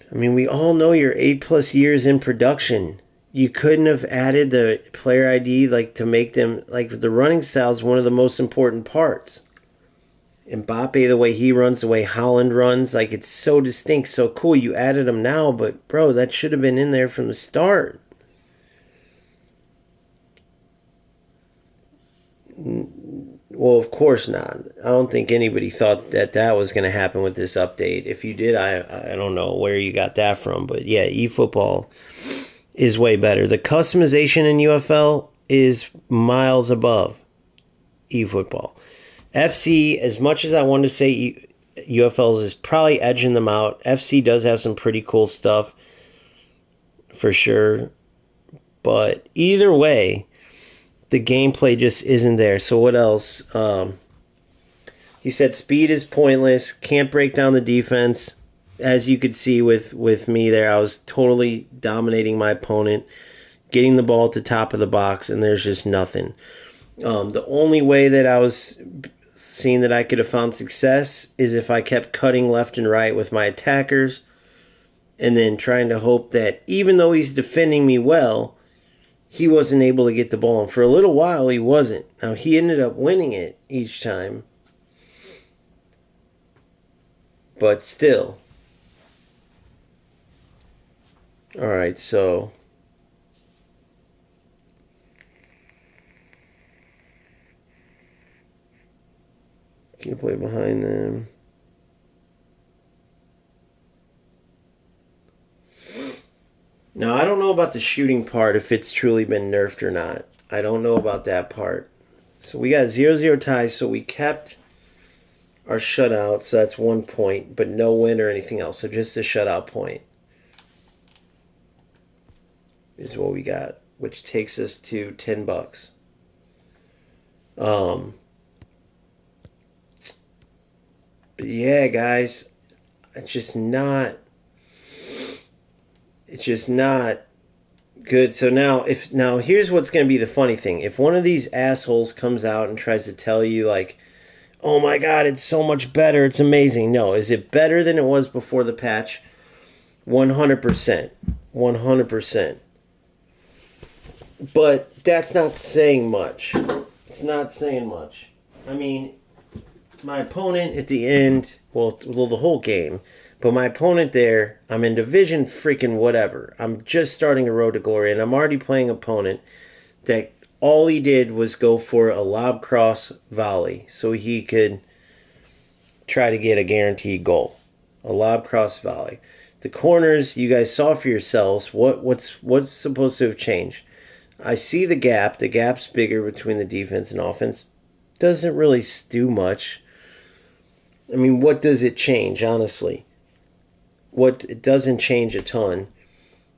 I mean, we all know you're 8+ years in production. You couldn't have added the player ID like to make them like the running style is one of the most important parts. Mbappe, the way he runs, the way Holland runs, like it's so distinct, so cool. You added them now, but bro, that should have been in there from the start. Well, of course not. I don't think anybody thought that that was going to happen with this update. If you did, I don't know where you got that from, but yeah, eFootball is way better. The customization in UFL is miles above eFootball. FC, as much as I want to say UFLs is probably edging them out, FC does have some pretty cool stuff for sure. But either way, the gameplay just isn't there. So what else? He said speed is pointless. Can't break down the defense. As you could see with me there, I was totally dominating my opponent, getting the ball at the top of the box, and there's just nothing. The only way that I was seeing that I could have found success is if I kept cutting left and right with my attackers and then trying to hope that even though he's defending me well, he wasn't able to get the ball. And for a little while, he wasn't. Now, he ended up winning it each time. But still. All right, so can't play behind them. Now, I don't know about the shooting part, if it's truly been nerfed or not. I don't know about that part. So we got 0-0 ties, so we kept our shutout, so that's 1 point, but no win or anything else. So just a shutout point is what we got, which takes us to $10. But yeah, guys, it's just not good. So now here's what's going to be the funny thing. If one of these assholes comes out and tries to tell you like, "Oh my god, it's so much better. It's amazing." No, is it better than it was before the patch? 100%. 100%. But that's not saying much. It's not saying much. I mean, my opponent at the end, well, the whole game, but my opponent there, I'm in division freaking whatever. I'm just starting a road to glory, and I'm already playing an opponent that all he did was go for a lob cross volley so he could try to get a guaranteed goal. A lob cross volley. The corners, you guys saw for yourselves. What's supposed to have changed? I see the gap. The gap's bigger between the defense and offense. Doesn't really do much. I mean, what does it change, honestly? It doesn't change a ton.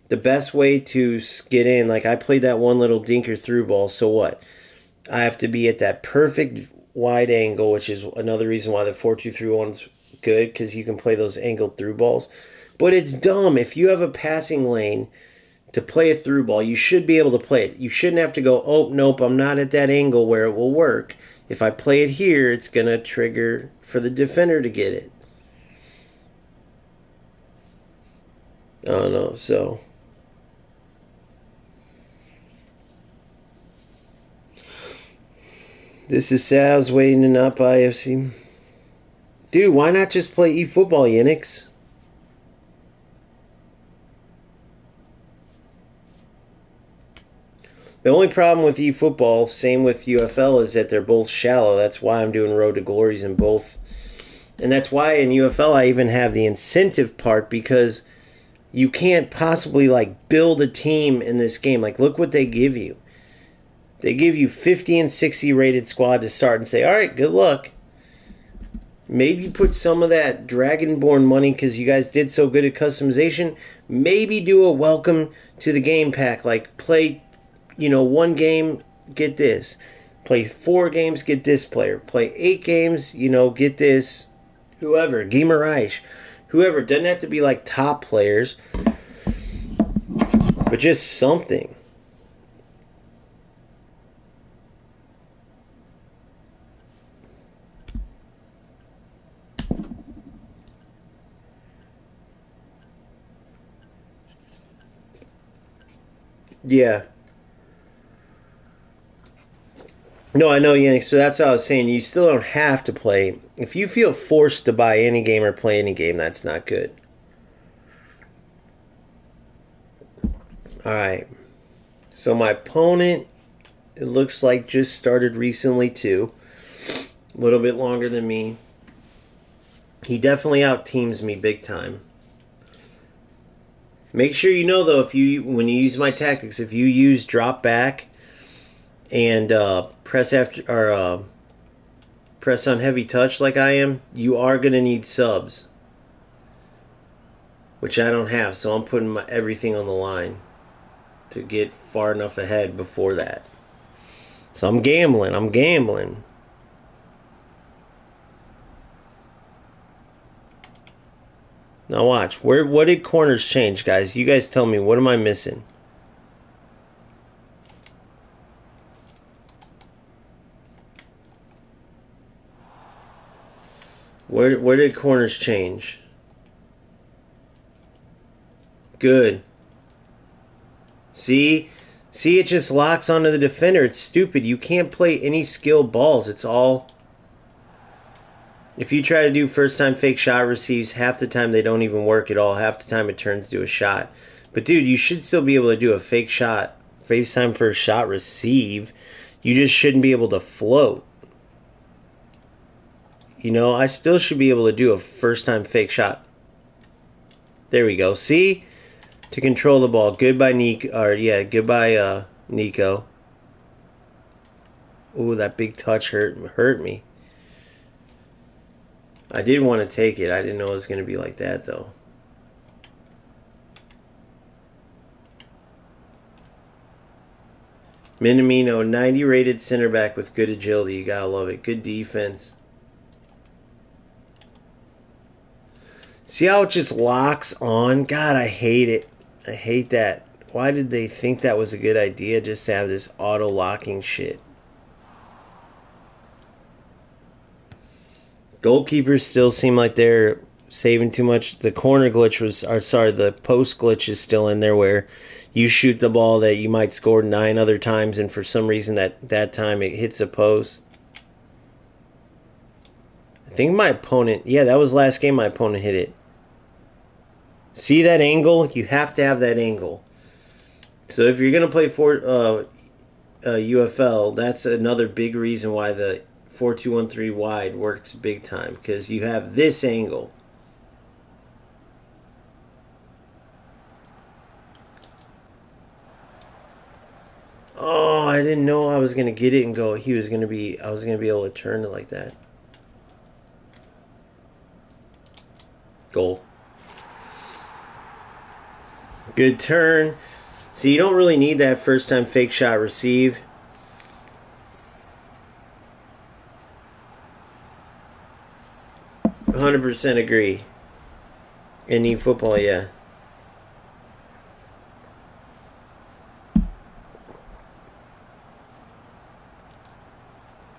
The best way to get in, like I played that one little dinker through ball, so what? I have to be at that perfect wide angle, which is another reason why the 4-2-3-1 is good, because you can play those angled through balls. But it's dumb. If you have a passing lane to play a through ball, you should be able to play it. You shouldn't have to go, "Oh, nope, I'm not at that angle where it will work. If I play it here, it's going to trigger for the defender to get it." I don't know, so this is sad. I was waiting to not buy FC. Dude, why not just play eFootball, Yenix? The only problem with eFootball, same with UFL, is that they're both shallow. That's why I'm doing Road to Glories in both. And that's why in UFL I even have the incentive part, because you can't possibly like build a team in this game. Like, look what they give you. They give you 50 and 60 rated squad to start and say, "All right, good luck." Maybe put some of that Dragonborn money, because you guys did so good at customization. Maybe do a welcome to the game pack. Like, play, one game, get this. Play 4 games, get this player. Play 8 games, get this. Whoever. Guimaraes. Whoever. Doesn't have to be like top players. But just something. Yeah. No, I know, Yannick. So that's what I was saying. You still don't have to play. If you feel forced to buy any game or play any game, that's not good. All right. So my opponent, it looks like just started recently too. A little bit longer than me. He definitely out teams me big time. Make sure you know though, if you when you use my tactics, if you use drop back and press after or press on heavy touch like I am, you are gonna need subs, which I don't have. So I'm putting everything on the line to get far enough ahead before that. So I'm gambling. I'm gambling. Now watch. What did corners change, guys? You guys tell me. What am I missing? Where did corners change? Good. See? See, it just locks onto the defender. It's stupid. You can't play any skill balls. It's all. If you try to do first time fake shot receives, half the time they don't even work at all. Half the time it turns to a shot. But dude, you should still be able to do a fake shot, FaceTime first shot receive. You just shouldn't be able to float. You know, I still should be able to do a first time fake shot. There we go. See? To control the ball. Goodbye, Nico. Or yeah, goodbye, Nico. Ooh, that big touch hurt me. I did want to take it. I didn't know it was going to be like that, though. Minamino, 90 rated center back with good agility. You gotta love it. Good defense. See how it just locks on? God, I hate it. I hate that. Why did they think that was a good idea just to have this auto locking shit? Goalkeepers still seem like they're saving too much. The corner glitch was, or sorry, the post glitch is still in there where you shoot the ball that you might score 9 other times, and for some reason that time it hits a post. I think my opponent, yeah, that was last game my opponent hit it. See that angle? You have to have that angle. So if you're gonna play UFL, that's another big reason why the 4-2-1-3 wide works big time, because you have this angle. Oh, I didn't know I was gonna get it and go. I was gonna be able to turn it like that. Goal. Good turn. So you don't really need that first time fake shot receive. – 100% agree. In football, yeah.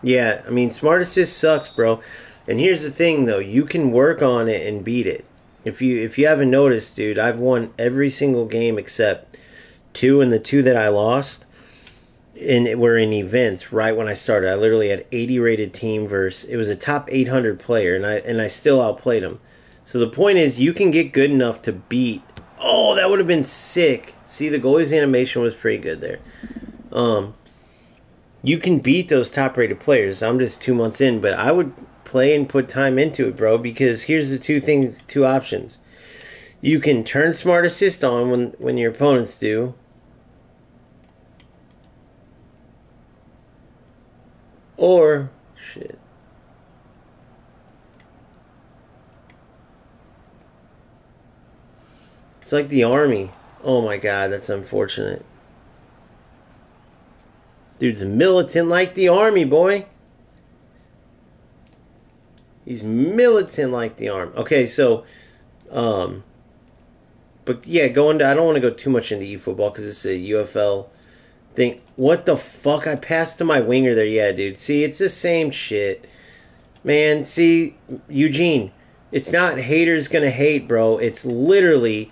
Yeah, I mean, Smart Assist sucks, bro. And here's the thing, though. You can work on it and beat it. If you haven't noticed, dude, I've won every single game except 2, and the 2 that I lost and were in events right when I started. I literally had 80 rated team versus it was a top 800 player, and I still outplayed him. So the point is, you can get good enough to beat. Oh, that would have been sick. See, the goalie's animation was pretty good there. You can beat those top rated players. I'm just 2 months in, but I would play and put time into it, bro, because here's the two options. You can turn Smart Assist on when your opponents do. Or shit. It's like the army. Oh my god, that's unfortunate. Dude's militant like the army, boy. He's militant like the army. Okay, so but yeah, I don't want to go too much into eFootball because it's a UFL thing. What the fuck? I passed to my winger there. Yeah, dude. See, it's the same shit. Man, see, Eugene, it's not haters gonna hate, bro. It's literally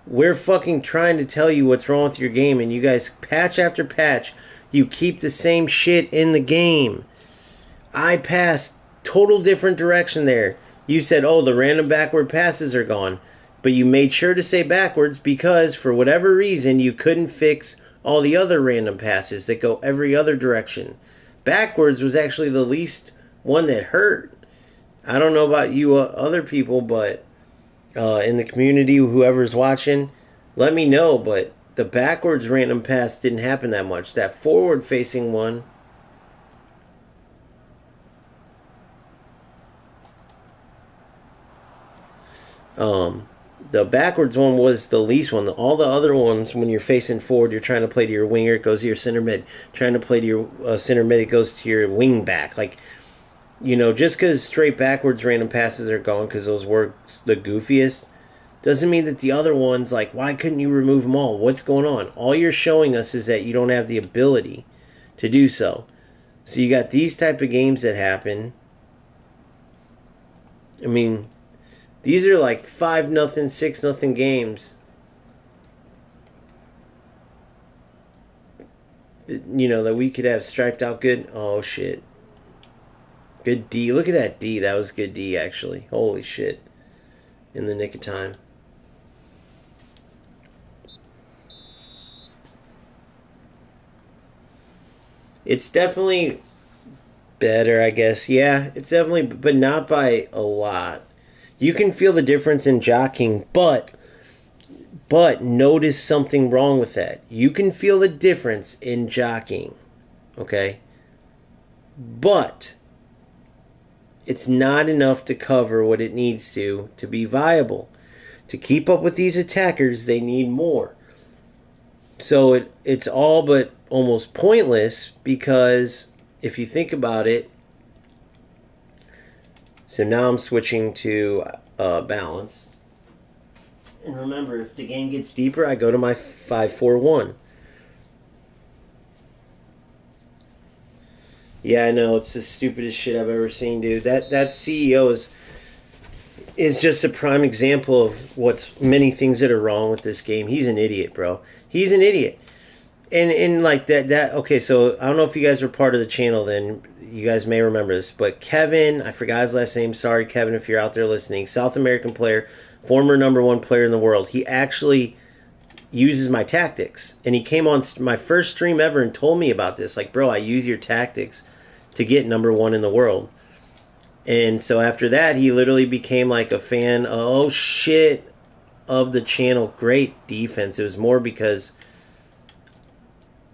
We're fucking trying to tell you what's wrong with your game, and you guys, patch after patch, you keep the same shit in the game. I passed total different direction there. You said, oh, the random backward passes are gone. But you made sure to say backwards because, for whatever reason, you couldn't fix all the other random passes that go every other direction. Backwards was actually the least one that hurt. I don't know about you other people, but in the community, whoever's watching, let me know. But the backwards random pass didn't happen that much. That forward facing one, um, the backwards one was the least one. All the other ones, when you're facing forward, you're trying to play to your winger, it goes to your center mid. Trying to play to your center mid, it goes to your wing back. Like, just because straight backwards random passes are gone because those were the goofiest, doesn't mean that the other ones, like, why couldn't you remove them all? What's going on? All you're showing us is that you don't have the ability to do so. So you got these type of games that happen. I mean, these are like 5-0, 6-0 games. That we could have striped out good. Oh, shit. Good D. Look at that D. That was good D, actually. Holy shit. In the nick of time. It's definitely better, I guess. Yeah, it's definitely, but not by a lot. You can feel the difference in jockeying, but notice something wrong with that. You can feel the difference in jockeying, okay? But it's not enough to cover what it needs to be viable. To keep up with these attackers, they need more. So it's all but almost pointless because if you think about it, so now I'm switching to balance. And remember, if the game gets deeper, I go to my 5-4-1. Yeah, I know, it's the stupidest shit I've ever seen, dude. That CEO is just a prime example of what's many things that are wrong with this game. He's an idiot, bro. He's an idiot. And like that okay, so I don't know if you guys were part of the channel then. You guys may remember this, but Kevin, I forgot his last name. Sorry, Kevin, if you're out there listening. South American player, former #1 player in the world. He actually uses my tactics, and he came on my first stream ever and told me about this. Like, bro, I use your tactics to get #1 in the world. And so after that, he literally became like a fan. Oh shit, of the channel. Great defense. It was more because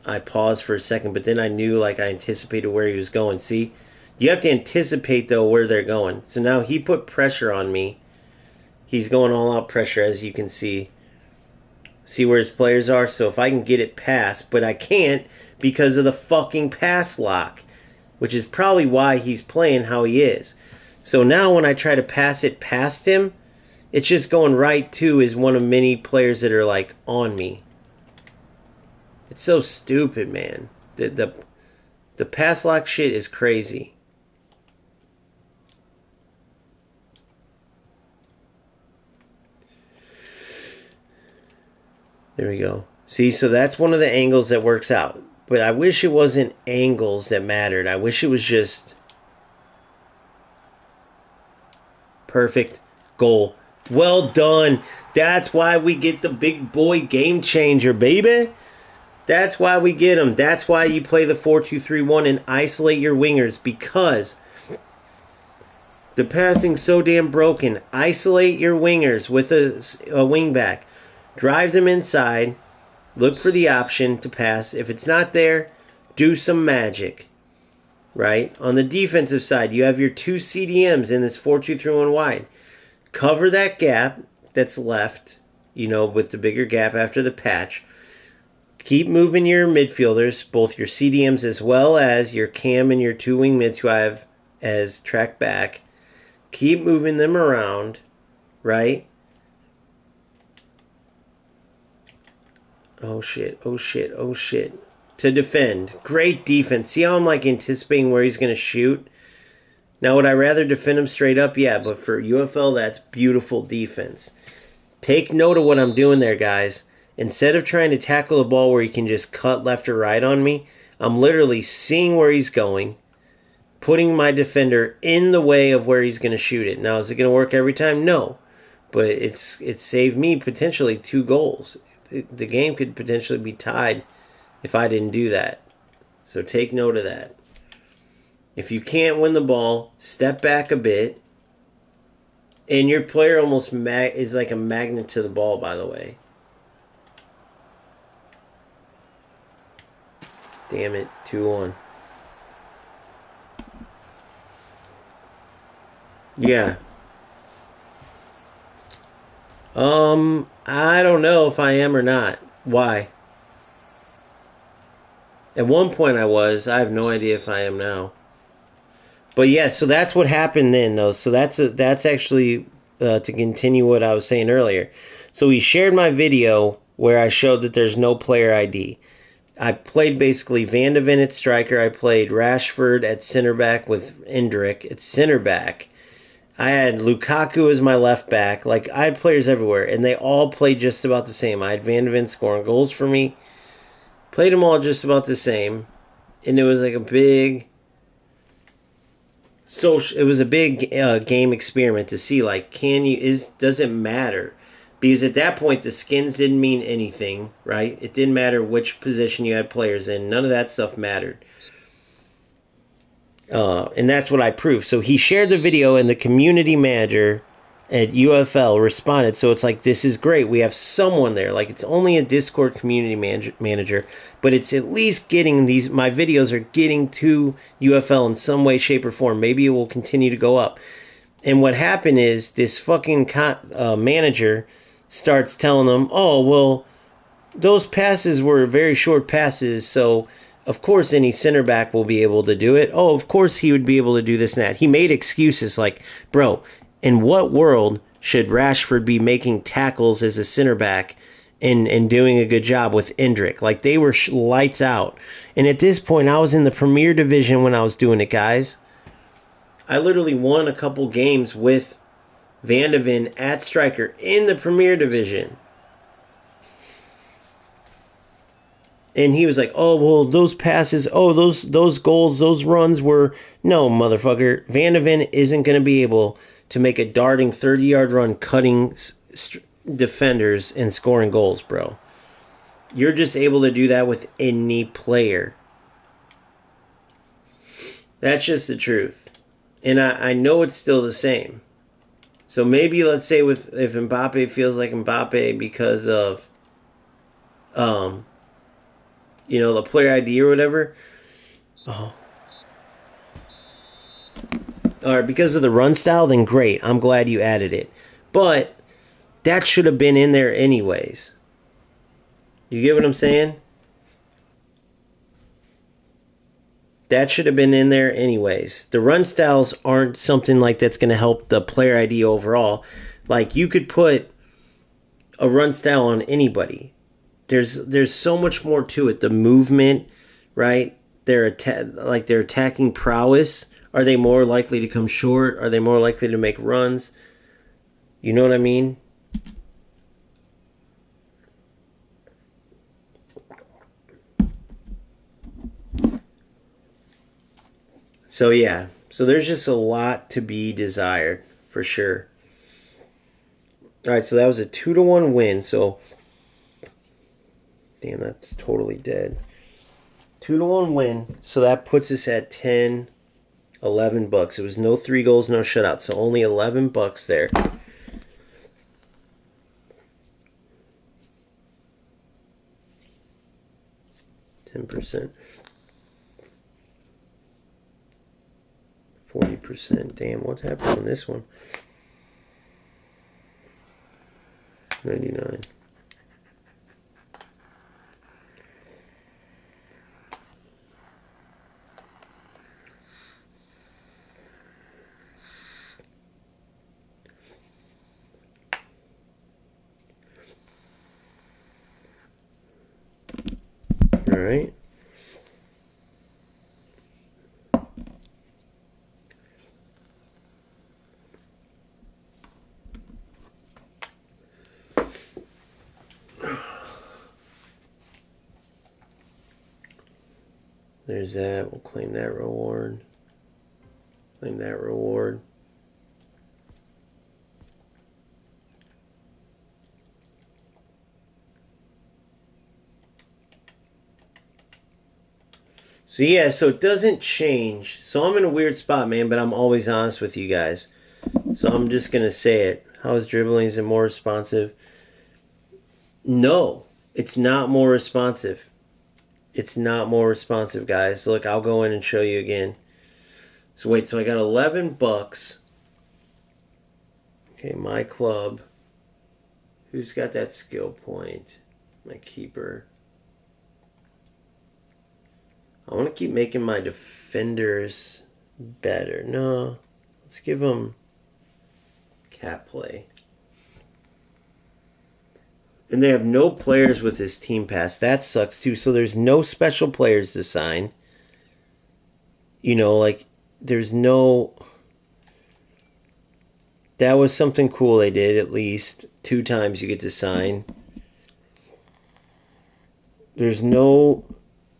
I paused for a second, but then I knew, like, I anticipated where he was going. See, you have to anticipate, though, where they're going. So now he put pressure on me. He's going all out pressure, as you can see. See where his players are? So if I can get it past, but I can't because of the fucking pass lock, which is probably why he's playing how he is. So now when I try to pass it past him, it's just going right to is one of many players that are, like, on me. It's so stupid, man. The pass lock shit is crazy. There we go. See, so that's one of the angles that works out. But I wish it wasn't angles that mattered. I wish it was just perfect goal. Well done. That's why we get the big boy game changer, baby. That's why we get them. That's why you play the 4-2-3-1 and isolate your wingers, because the passing's so damn broken. Isolate your wingers with a wing back. Drive them inside. Look for the option to pass. If it's not there, do some magic. Right? On the defensive side, you have your 2 CDMs in this 4-2-3-1 wide. Cover that gap that's left, with the bigger gap after the patch. Keep moving your midfielders, both your CDMs as well as your cam and your 2 wing mids who I have as track back. Keep moving them around, right? Oh shit, oh shit, oh shit. To defend. Great defense. See how I'm like anticipating where he's going to shoot? Now, would I rather defend him straight up? Yeah, but for UFL, that's beautiful defense. Take note of what I'm doing there, guys. Instead of trying to tackle the ball where he can just cut left or right on me, I'm literally seeing where he's going, putting my defender in the way of where he's going to shoot it. Now, is it going to work every time? No. But it's saved me potentially 2 goals. The game could potentially be tied if I didn't do that. So take note of that. If you can't win the ball, step back a bit. And your player almost is like a magnet to the ball, by the way. Damn it, 2-1. Yeah. I don't know if I am or not. Why? At one point I was. I have no idea if I am now. But yeah, so that's what happened then, though. So that's actually to continue what I was saying earlier. So he shared my video where I showed that there's no player ID. I played basically Van de Ven at striker. I played Rashford at center back with Endrick at center back. I had Lukaku as my left back. Like, I had players everywhere, and they all played just about the same. I had Van de Ven scoring goals for me. Played them all just about the same. And it was like a big it was a big game experiment to see, like, does it matter? Because at that point the skins didn't mean anything, right? It didn't matter which position you had players in. None of that stuff mattered. And that's what I proved. So he shared the video, and the community manager at UFL responded. So it's like, this is great. We have someone there. Like, it's only a Discord community manager, but it's at least getting my videos are getting to UFL in some way, shape, or form. Maybe it will continue to go up. And what happened is this fucking manager starts telling them, oh, well, those passes were very short passes, so of course any center back will be able to do it. Oh, of course he would be able to do this and that. He made excuses like, bro, in what world should Rashford be making tackles as a center back and doing a good job with Endrick? Like, they were lights out. And at this point, I was in the Premier Division when I was doing it, guys. I literally won a couple games with Van de Ven at striker in the Premier Division. And he was like, oh, well, those passes, oh, those goals, those runs were... No, motherfucker. Van de Ven isn't going to be able to make a darting 30-yard run cutting defenders and scoring goals, bro. You're just able to do that with any player. That's just the truth. And I know it's still the same. So maybe, let's say, if Mbappe feels like Mbappe because of... the player ID or whatever. Oh. Or because of the run style, then great. I'm glad you added it. But that should have been in there anyways. You get what I'm saying? That should have been in there anyways. The run styles aren't something like that's going to help the player ID overall. Like, you could put a run style on anybody. There's so much more to it. The movement, right? Their attacking prowess. Are they more likely to come short? Are they more likely to make runs? You know what I mean? So yeah. So there's just a lot to be desired, for sure. Alright, so that was a 2-1 win. So damn, that's totally dead. 2-1 win. So that puts us at 10, $11. It was no 3 goals, no shutout. So only $11 there. 10%. 40%. Damn, what's happening on this one? 99. All right. There's that. We'll claim that reward. Claim that reward. So yeah, so it doesn't change. So I'm in a weird spot, man, but I'm always honest with you guys. So I'm just gonna say it. How is dribbling? Is it more responsive? No, it's not more responsive. It's not more responsive, guys. Look, I'll go in and show you again. So wait, so I got $11. Okay, my club. Who's got that skill point? My keeper. I want to keep making my defenders better. No, let's give them cat play. And they have no players with this team pass. That sucks too. So there's no special players to sign. You know, like there's no. That was something cool they did. At least 2 times you get to sign. There's no.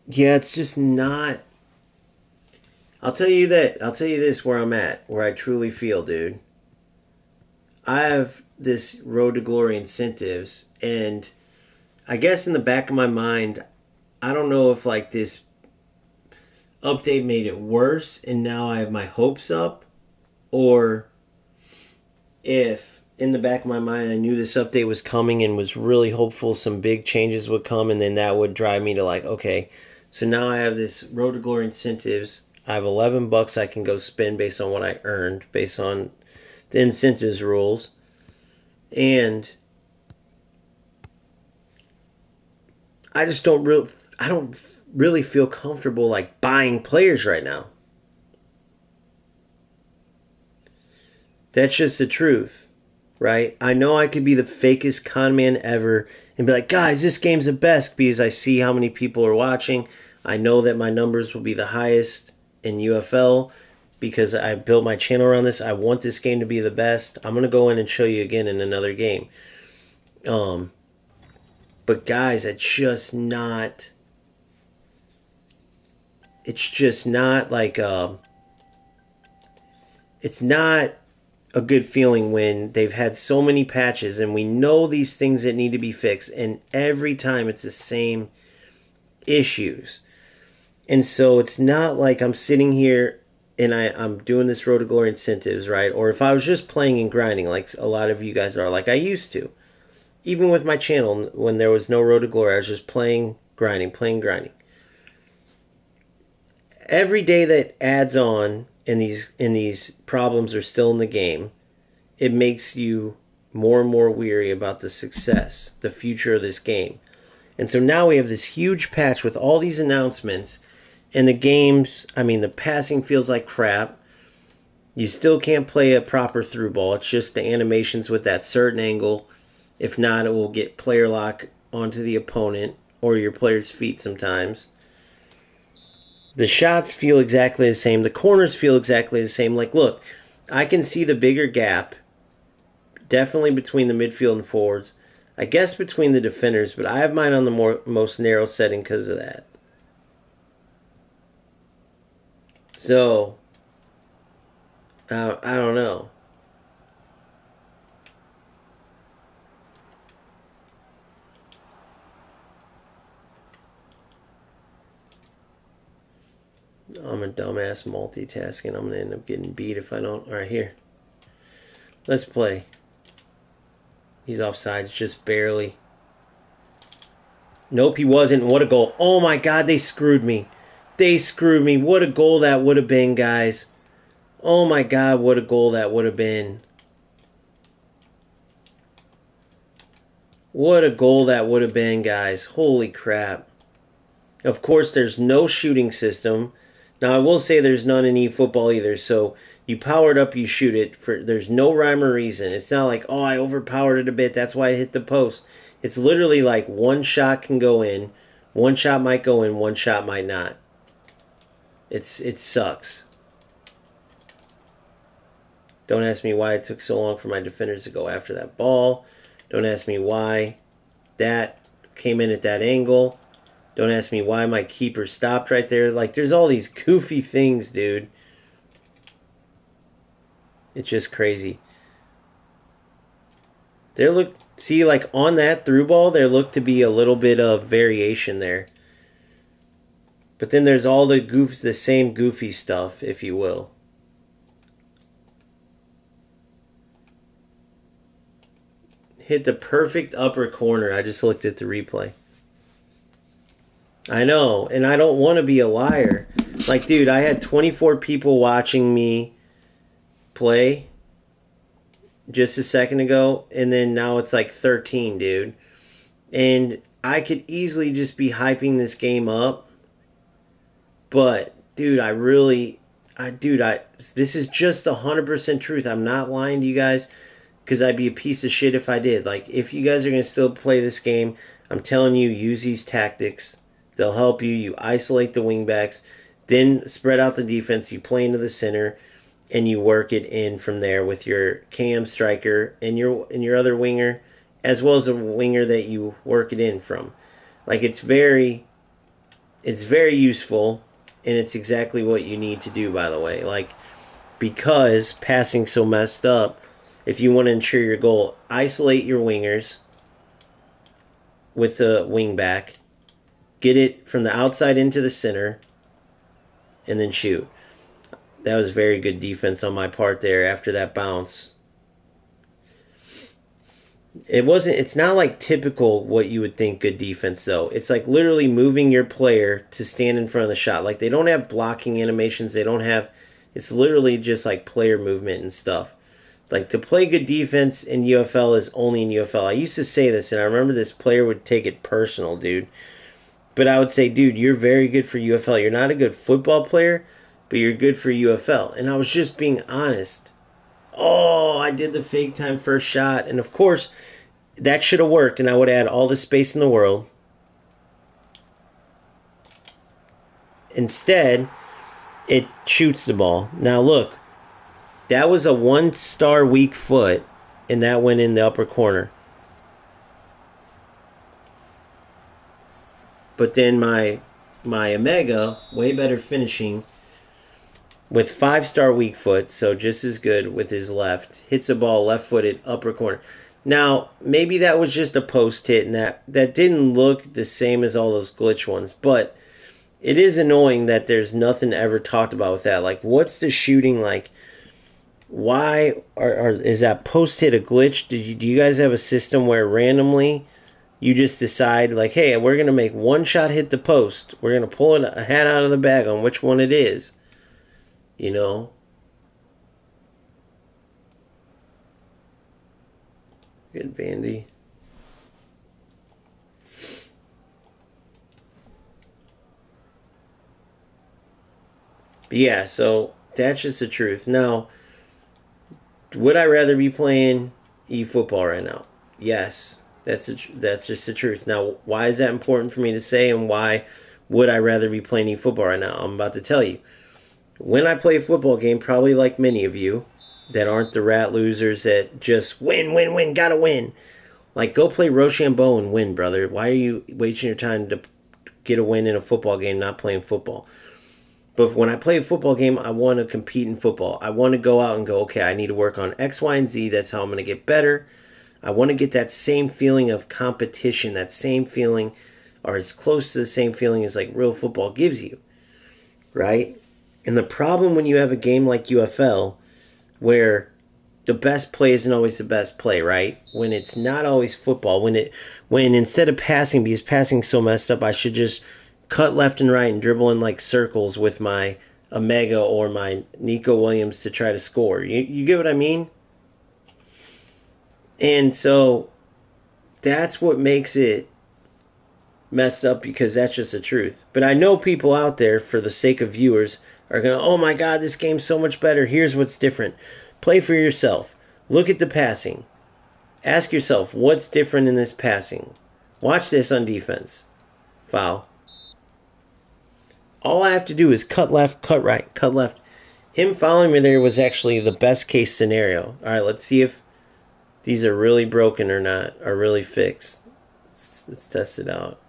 Yeah, it's just not. I'll tell you that. I'll tell you this where I'm at, where I truly feel, dude. I have this Road to Glory incentives, and I guess in the back of my mind, I don't know if like this update made it worse and now I have my hopes up, or if in the back of my mind I knew this update was coming and was really hopeful some big changes would come, and then that would drive me to like, okay, so now I have this Road to Glory incentives. I have $11 I can go spend based on what I earned, based on the incentives rules. And I just I don't really feel comfortable like buying players right now. That's just the truth, right? I know I could be the fakest con man ever and be like, guys, this game's the best because I see how many people are watching. I know that my numbers will be the highest in UFL because I built my channel around this. I want this game to be the best. I'm gonna go in and show you again in another game. Um, but guys, it's just not. It's just not like. It's not a good feeling when they've had so many patches and we know these things that need to be fixed, and every time it's the same issues. And so it's not like I'm sitting here and I'm doing this Road to Glory incentives, right? Or if I was just playing and grinding like a lot of you guys are, like I used to. Even with my channel, when there was no Road to Glory, I was just playing, grinding, playing, grinding. Every day that adds on and these problems are still in the game, it makes you more and more weary about the success, the future of this game. And so now we have this huge patch with all these announcements, and the games, I mean, the passing feels like crap. You still can't play a proper through ball. It's just the animations with that certain angle. If not, it will get player lock onto the opponent or your player's feet sometimes. The shots feel exactly the same. The corners feel exactly the same. Like, look, I can see the bigger gap definitely between the midfield and forwards. I guess between the defenders, but I have mine on the most narrow setting because of that. So, I don't know. I'm a dumbass multitasking. I'm going to end up getting beat if I don't. All right, here. Let's play. He's offside, just barely. Nope, he wasn't. What a goal. Oh my god, they screwed me. They screwed me. What a goal that would have been, guys. Oh my god, what a goal that would have been. What a goal that would have been, guys. Holy crap. Of course, there's no shooting system. Now, I will say there's none in eFootball either, so you power it up, you shoot it. There's no rhyme or reason. It's not like, oh, I overpowered it a bit, that's why I hit the post. It's literally like one shot can go in, one shot might go in, one shot might not. It sucks. Don't ask me why it took so long for my defenders to go after that ball. Don't ask me why that came in at that angle. Don't ask me why my keeper stopped right there. Like, there's all these goofy things, dude. It's just crazy. There look, see, like on that through ball, there looked to be a little bit of variation there. But then there's all the same goofy stuff, if you will. Hit the perfect upper corner. I just looked at the replay. I know, and I don't want to be a liar. Like, dude, I had 24 people watching me play just a second ago, and then now it's like 13, dude. And I could easily just be hyping this game up, but dude, this is just 100% truth. I'm not lying to you guys because I'd be a piece of shit if I did. Like, if you guys are gonna still play this game, I'm telling you, use these tactics. They'll help you. You isolate the wingbacks, then spread out the defense. You play into the center, and you work it in from there with your cam striker and your other winger, as well as a winger that you work it in from. Like, it's very useful, and it's exactly what you need to do. By the way, like, because passing's so messed up, if you want to ensure your goal, isolate your wingers with the wing back, get it from the outside into the center, and then shoot. That was very good defense on my part there after that bounce. It's not like typical what you would think good defense though. It's like literally moving your player to stand in front of the shot. Like, they don't have blocking animations. It's literally just like player movement and stuff. Like, to play good defense in UFL is only in UFL. I used to say this, and I remember this player would take it personal, dude. But I would say, dude, you're very good for UFL. You're not a good football player, but you're good for UFL. And I was just being honest. Oh, I did the fake time first shot. And of course, that should have worked, and I would have had all the space in the world. Instead, it shoots the ball. Now, look, that was a 1-star weak foot, and that went in the upper corner. But then my Omega, way better finishing, with 5-star weak foot, so just as good with his left, hits the ball left-footed, upper corner. Now, maybe that was just a post hit, and that didn't look the same as all those glitch ones, but it is annoying that there's nothing ever talked about with that. Like, what's the shooting like? Why is that post hit a glitch? Do you guys have a system where randomly you just decide, like, hey, we're going to make one shot hit the post. We're going to pull a hat out of the bag on which one it is. You know? Good, Vandy. But yeah, so that's just the truth. Now, would I rather be playing eFootball right now? Yes. That's just the truth. Now, why is that important for me to say, and why would I rather be playing eFootball right now? I'm about to tell you. When I play a football game, probably like many of you that aren't the rat losers that just win, gotta win. Like, go play Rochambeau and win, brother. Why are you wasting your time to get a win in a football game, not playing football? But when I play a football game, I want to compete in football. I want to go out and go, okay, I need to work on X, Y, and Z. That's how I'm going to get better. I want to get that same feeling of competition, that same feeling, or as close to the same feeling as like real football gives you, right? And the problem when you have a game like UFL, where the best play isn't always the best play, right? When it's not always football, when instead of passing, because passing's so messed up, I should just cut left and right and dribble in like circles with my Omega or my Nico Williams to try to score. You get what I mean? And so that's what makes it messed up, because that's just the truth. But I know people out there, for the sake of viewers, are going to, oh my God, this game's so much better. Here's what's different. Play for yourself. Look at the passing. Ask yourself, what's different in this passing? Watch this on defense. Foul. All I have to do is cut left, cut right, cut left. Him following me there was actually the best case scenario. All right, let's see if these are really broken or not, are really fixed. Let's test it out.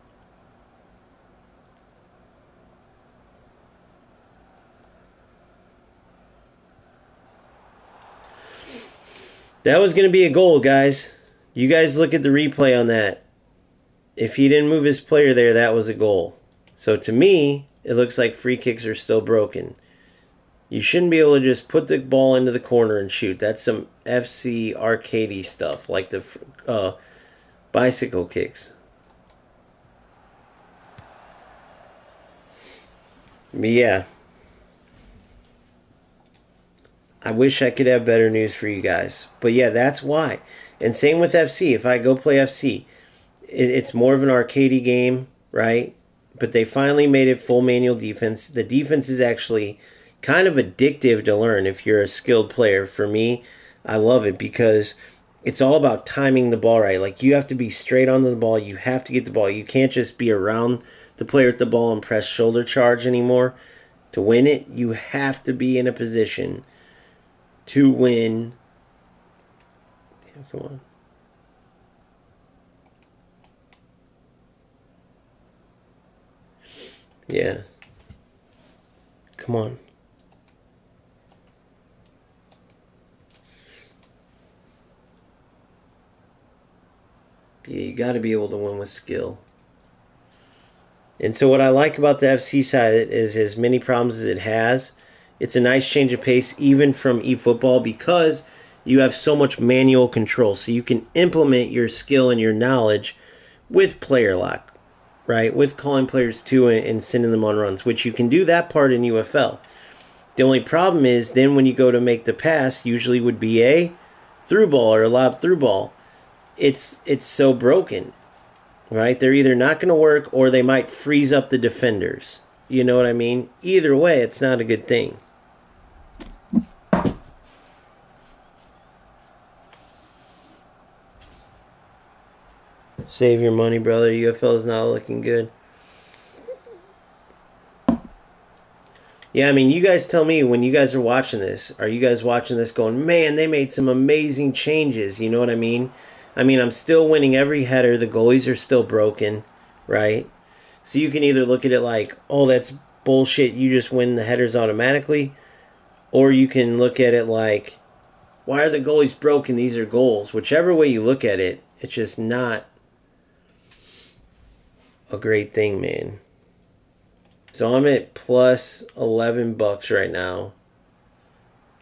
That was going to be a goal, guys. You guys look at the replay on that. If he didn't move his player there, that was a goal. So to me, it looks like free kicks are still broken. You shouldn't be able to just put the ball into the corner and shoot. That's some FC arcadey stuff, like the bicycle kicks. But yeah, I wish I could have better news for you guys. But yeah, that's why. And same with FC. If I go play FC, it's more of an arcadey game, right? But they finally made it full manual defense. The defense is actually kind of addictive to learn if you're a skilled player. For me, I love it because it's all about timing the ball right. Like, you have to be straight onto the ball. You have to get the ball. You can't just be around the player with the ball and press shoulder charge anymore. To win it, you have to be in a position to win. Damn, come on. Yeah. Come on. Yeah, you got to be able to win with skill. And so what I like about the FC side is, as many problems as it has, it's a nice change of pace even from eFootball because you have so much manual control. So you can implement your skill and your knowledge with player lock, right? With calling players to and sending them on runs, which you can do that part in UFL. The only problem is then when you go to make the pass, usually would be a through ball or a lob through ball. It's so broken, right? They're either not going to work or they might freeze up the defenders. You know what I mean? Either way, it's not a good thing. Save your money, brother. UFL is not looking good. Yeah, I mean, you guys tell me when you guys are watching this. Are you guys watching this going, man, they made some amazing changes? You know what I mean? I mean, I'm still winning every header. The goalies are still broken, right? So you can either look at it like, oh, that's bullshit. You just win the headers automatically. Or you can look at it like, why are the goalies broken? These are goals. Whichever way you look at it, it's just not a great thing, man. So I'm at plus $11 right now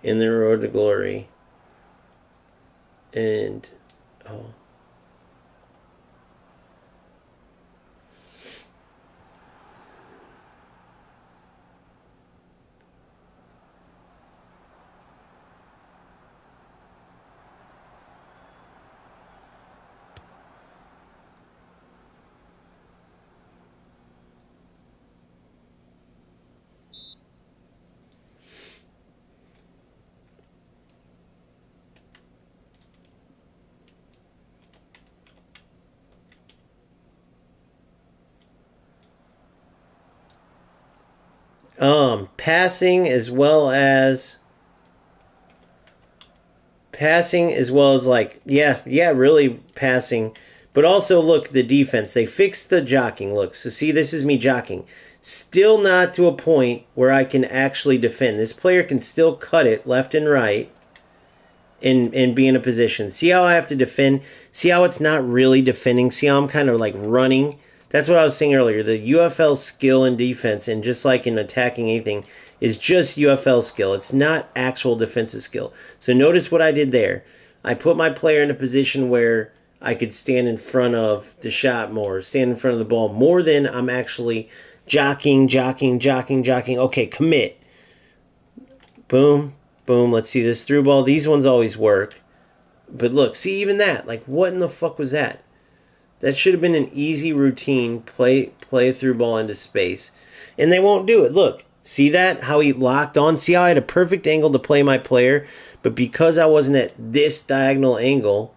in the road to glory. And, oh. Passing as well as like really passing, but also look, the defense, they fixed the jockeying. Look, so see, this is me jockeying, still not to a point where I can actually defend. This player can still cut it left and right and be in a position. See how I have to defend? See how it's not really defending? See how I'm kind of like running? That's what I was saying earlier. The UFL skill in defense, and just like in attacking anything, is just UFL skill. It's not actual defensive skill. So notice what I did there. I put my player in a position where I could stand in front of the shot more, stand in front of the ball more than I'm actually jockeying. Okay, commit. Boom, boom. Let's see this through ball. These ones always work. But look, see, even that. Like, what in the fuck was that? That should have been an easy routine, play a through ball into space. And they won't do it. Look, see that? How he locked on? See how I had a perfect angle to play my player, but because I wasn't at this diagonal angle,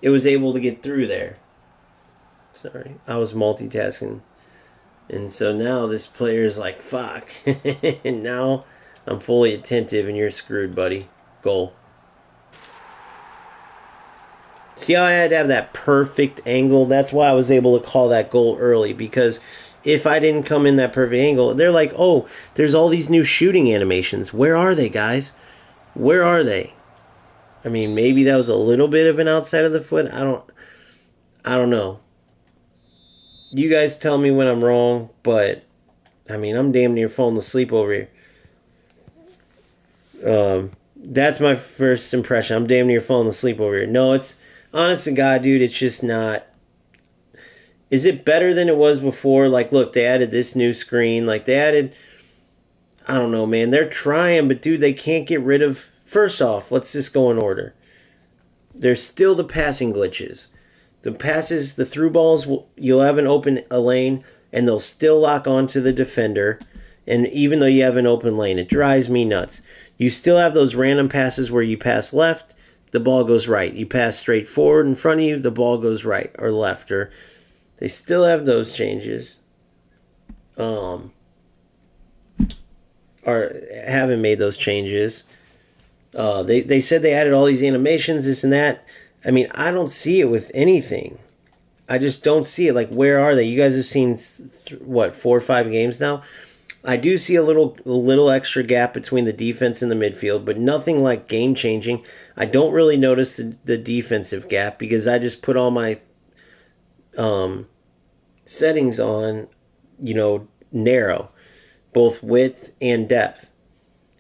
it was able to get through there. Sorry, I was multitasking. And so now this player is like, fuck. And now I'm fully attentive and you're screwed, buddy. Goal. See how I had to have that perfect angle? That's why I was able to call that goal early, because if I didn't come in that perfect angle, they're like, oh, there's all these new shooting animations. Where are they, guys? Where are they? I mean, maybe that was a little bit of an outside of the foot. I don't know. You guys tell me when I'm wrong, but I mean, I'm damn near falling asleep over here. That's my first impression. I'm damn near falling asleep over here. No, it's honest to God, dude. It's just not. Is it better than it was before? Like, look, they added this new screen. Like, they added. I don't know, man. They're trying, but dude, they can't get rid of. First off, let's just go in order. There's still the passing glitches. The passes, the through balls, you'll have an open a lane, and they'll still lock onto the defender. And even though you have an open lane, it drives me nuts. You still have those random passes where you pass left, the ball goes right. You pass straight forward in front of you, the ball goes right or left. Or they still have those changes. Or haven't made those changes. They said they added all these animations, this and that. I mean, I don't see it with anything. I just don't see it. Like, where are they? You guys have seen what 4 or 5 games now. I do see a little extra gap between the defense and the midfield, but nothing like game changing. I don't really notice the defensive gap because I just put all my settings on, narrow, both width and depth.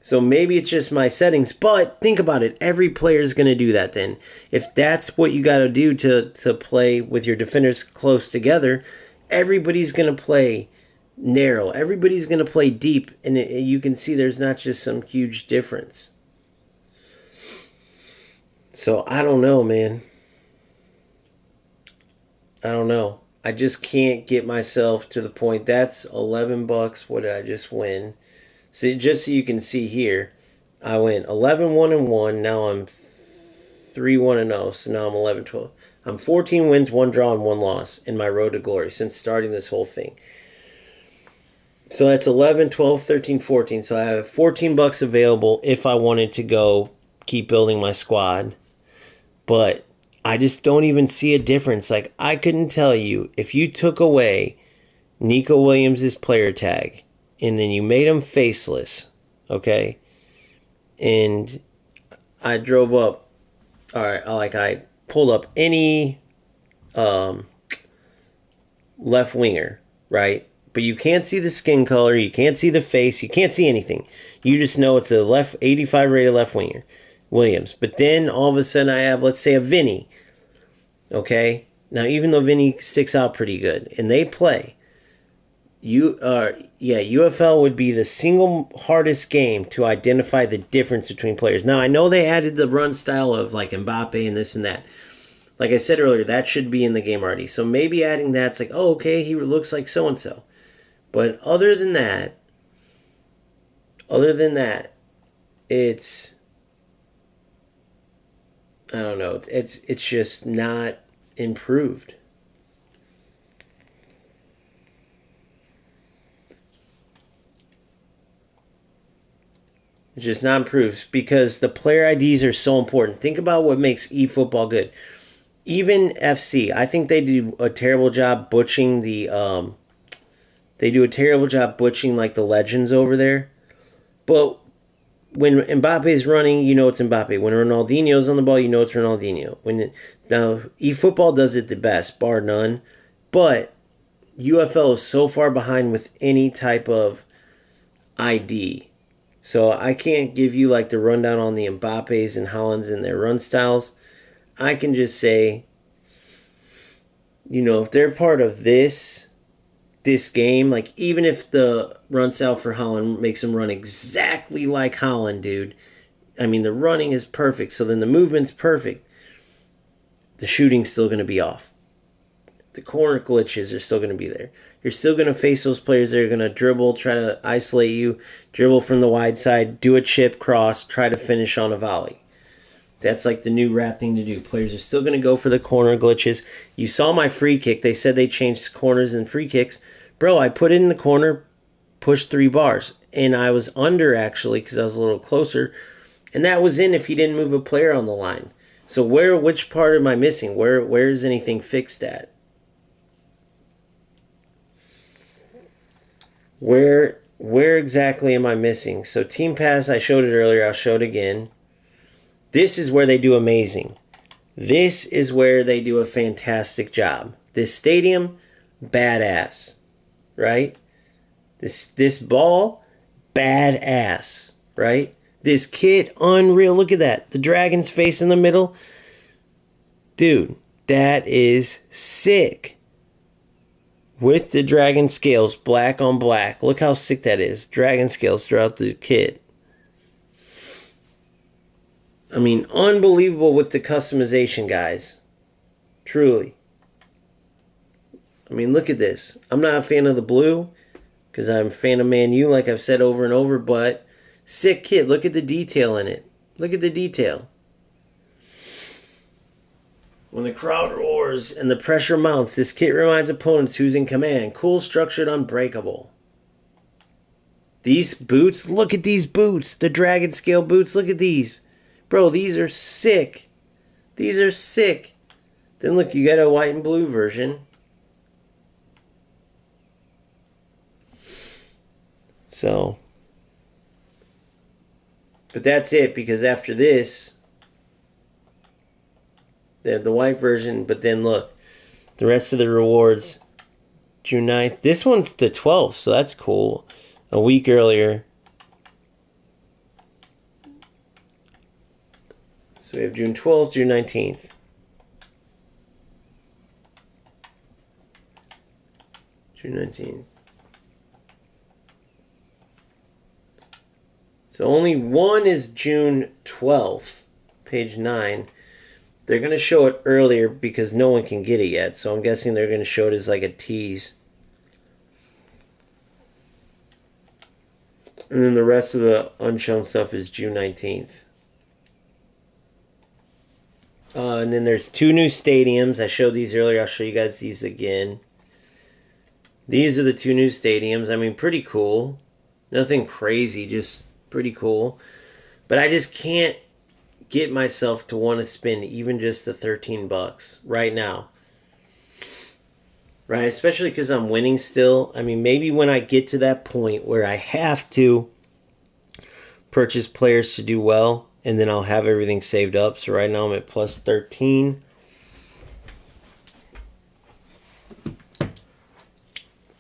So maybe it's just my settings, but think about it. Every player is going to do that then. If that's what you got to do to play with your defenders close together, everybody's going to play narrow. Everybody's going to play deep, and you can see there's not just some huge difference. So I don't know, man. I don't know. I just can't get myself to the point. That's $11. What did I just win? See, just so you can see here, I went 11-1-1. Now I'm 3-1-0. So now I'm 11-12. I'm 14 wins, 1 draw, and 1 loss in my road to glory since starting this whole thing. So that's 11, 12, 13, 14. So I have $14 available if I wanted to go keep building my squad. But I just don't even see a difference. Like, I couldn't tell you if you took away Nico Williams' player tag and then you made him faceless, okay? And I drove up, all right, like I pulled up any left winger, right? But you can't see the skin color, you can't see the face, you can't see anything. You just know it's a left 85 rated left winger, Williams. But then all of a sudden I have, let's say, a Vinny, okay? Now, even though Vinny sticks out pretty good, and they play, UFL would be the single hardest game to identify the difference between players. Now, I know they added the run style of like Mbappe and this and that. Like I said earlier, that should be in the game already. So maybe adding that's like, oh, okay, he looks like so and so. But other than that, it's I don't know. It's just not improved. It's just not improved because the player IDs are so important. Think about what makes eFootball good. Even FC, I think they do a terrible job butching the they do a terrible job butching like the legends over there. But when Mbappe's running, you know it's Mbappe. When Ronaldinho's on the ball, you know it's Ronaldinho. Now eFootball does it the best, bar none. But UFL is so far behind with any type of ID. So I can't give you like the rundown on the Mbappes and Hollands and their run styles. I can just say, if they're part of this game, like even if the run style for Holland makes him run exactly like Holland, dude. I mean, the running is perfect, so then the movement's perfect. The shooting's still going to be off. The corner glitches are still going to be there. You're still going to face those players that are going to dribble, try to isolate you, dribble from the wide side, do a chip cross, try to finish on a volley. That's like the new rap thing to do. Players are still going to go for the corner glitches. You saw my free kick. They said they changed corners and free kicks. Bro, I put it in the corner, pushed 3 bars. And I was under, actually, because I was a little closer. And that was in if he didn't move a player on the line. So which part am I missing? Where is anything fixed at? Where exactly am I missing? So Team Pass, I showed it earlier. I'll show it again. This is where they do amazing. This is where they do a fantastic job. This stadium, badass, right? This ball, badass, right? This kit, unreal. Look at that. The dragon's face in the middle. Dude, that is sick. With the dragon scales, black on black. Look how sick that is. Dragon scales throughout the kit. I mean, unbelievable with the customization, guys. Truly. I mean, look at this. I'm not a fan of the blue because I'm a fan of Man U, like I've said over and over, but sick kit. Look at the detail in it. Look at the detail. When the crowd roars and the pressure mounts, this kit reminds opponents who's in command. Cool, structured, unbreakable. These boots, look at these boots. The dragon scale boots, look at these. Bro, these are sick. These are sick. Then look, you got a white and blue version. So, but that's it, because after this, they have the white version, but then look, the rest of the rewards, June 9th. This one's the 12th, so that's cool. A week earlier. So we have June 12th, June 19th. June 19th. So only one is June 12th, page 9. They're going to show it earlier because no one can get it yet. So I'm guessing they're going to show it as like a tease. And then the rest of the unshown stuff is June 19th. And then there's 2 new stadiums. I showed these earlier. I'll show you guys these again. These are the 2 new stadiums. I mean, pretty cool. Nothing crazy, just pretty cool. But I just can't get myself to want to spend even just the $13 right now. Right? Especially because I'm winning still. I mean, maybe when I get to that point where I have to purchase players to do well, and then I'll have everything saved up. So right now I'm at plus 13.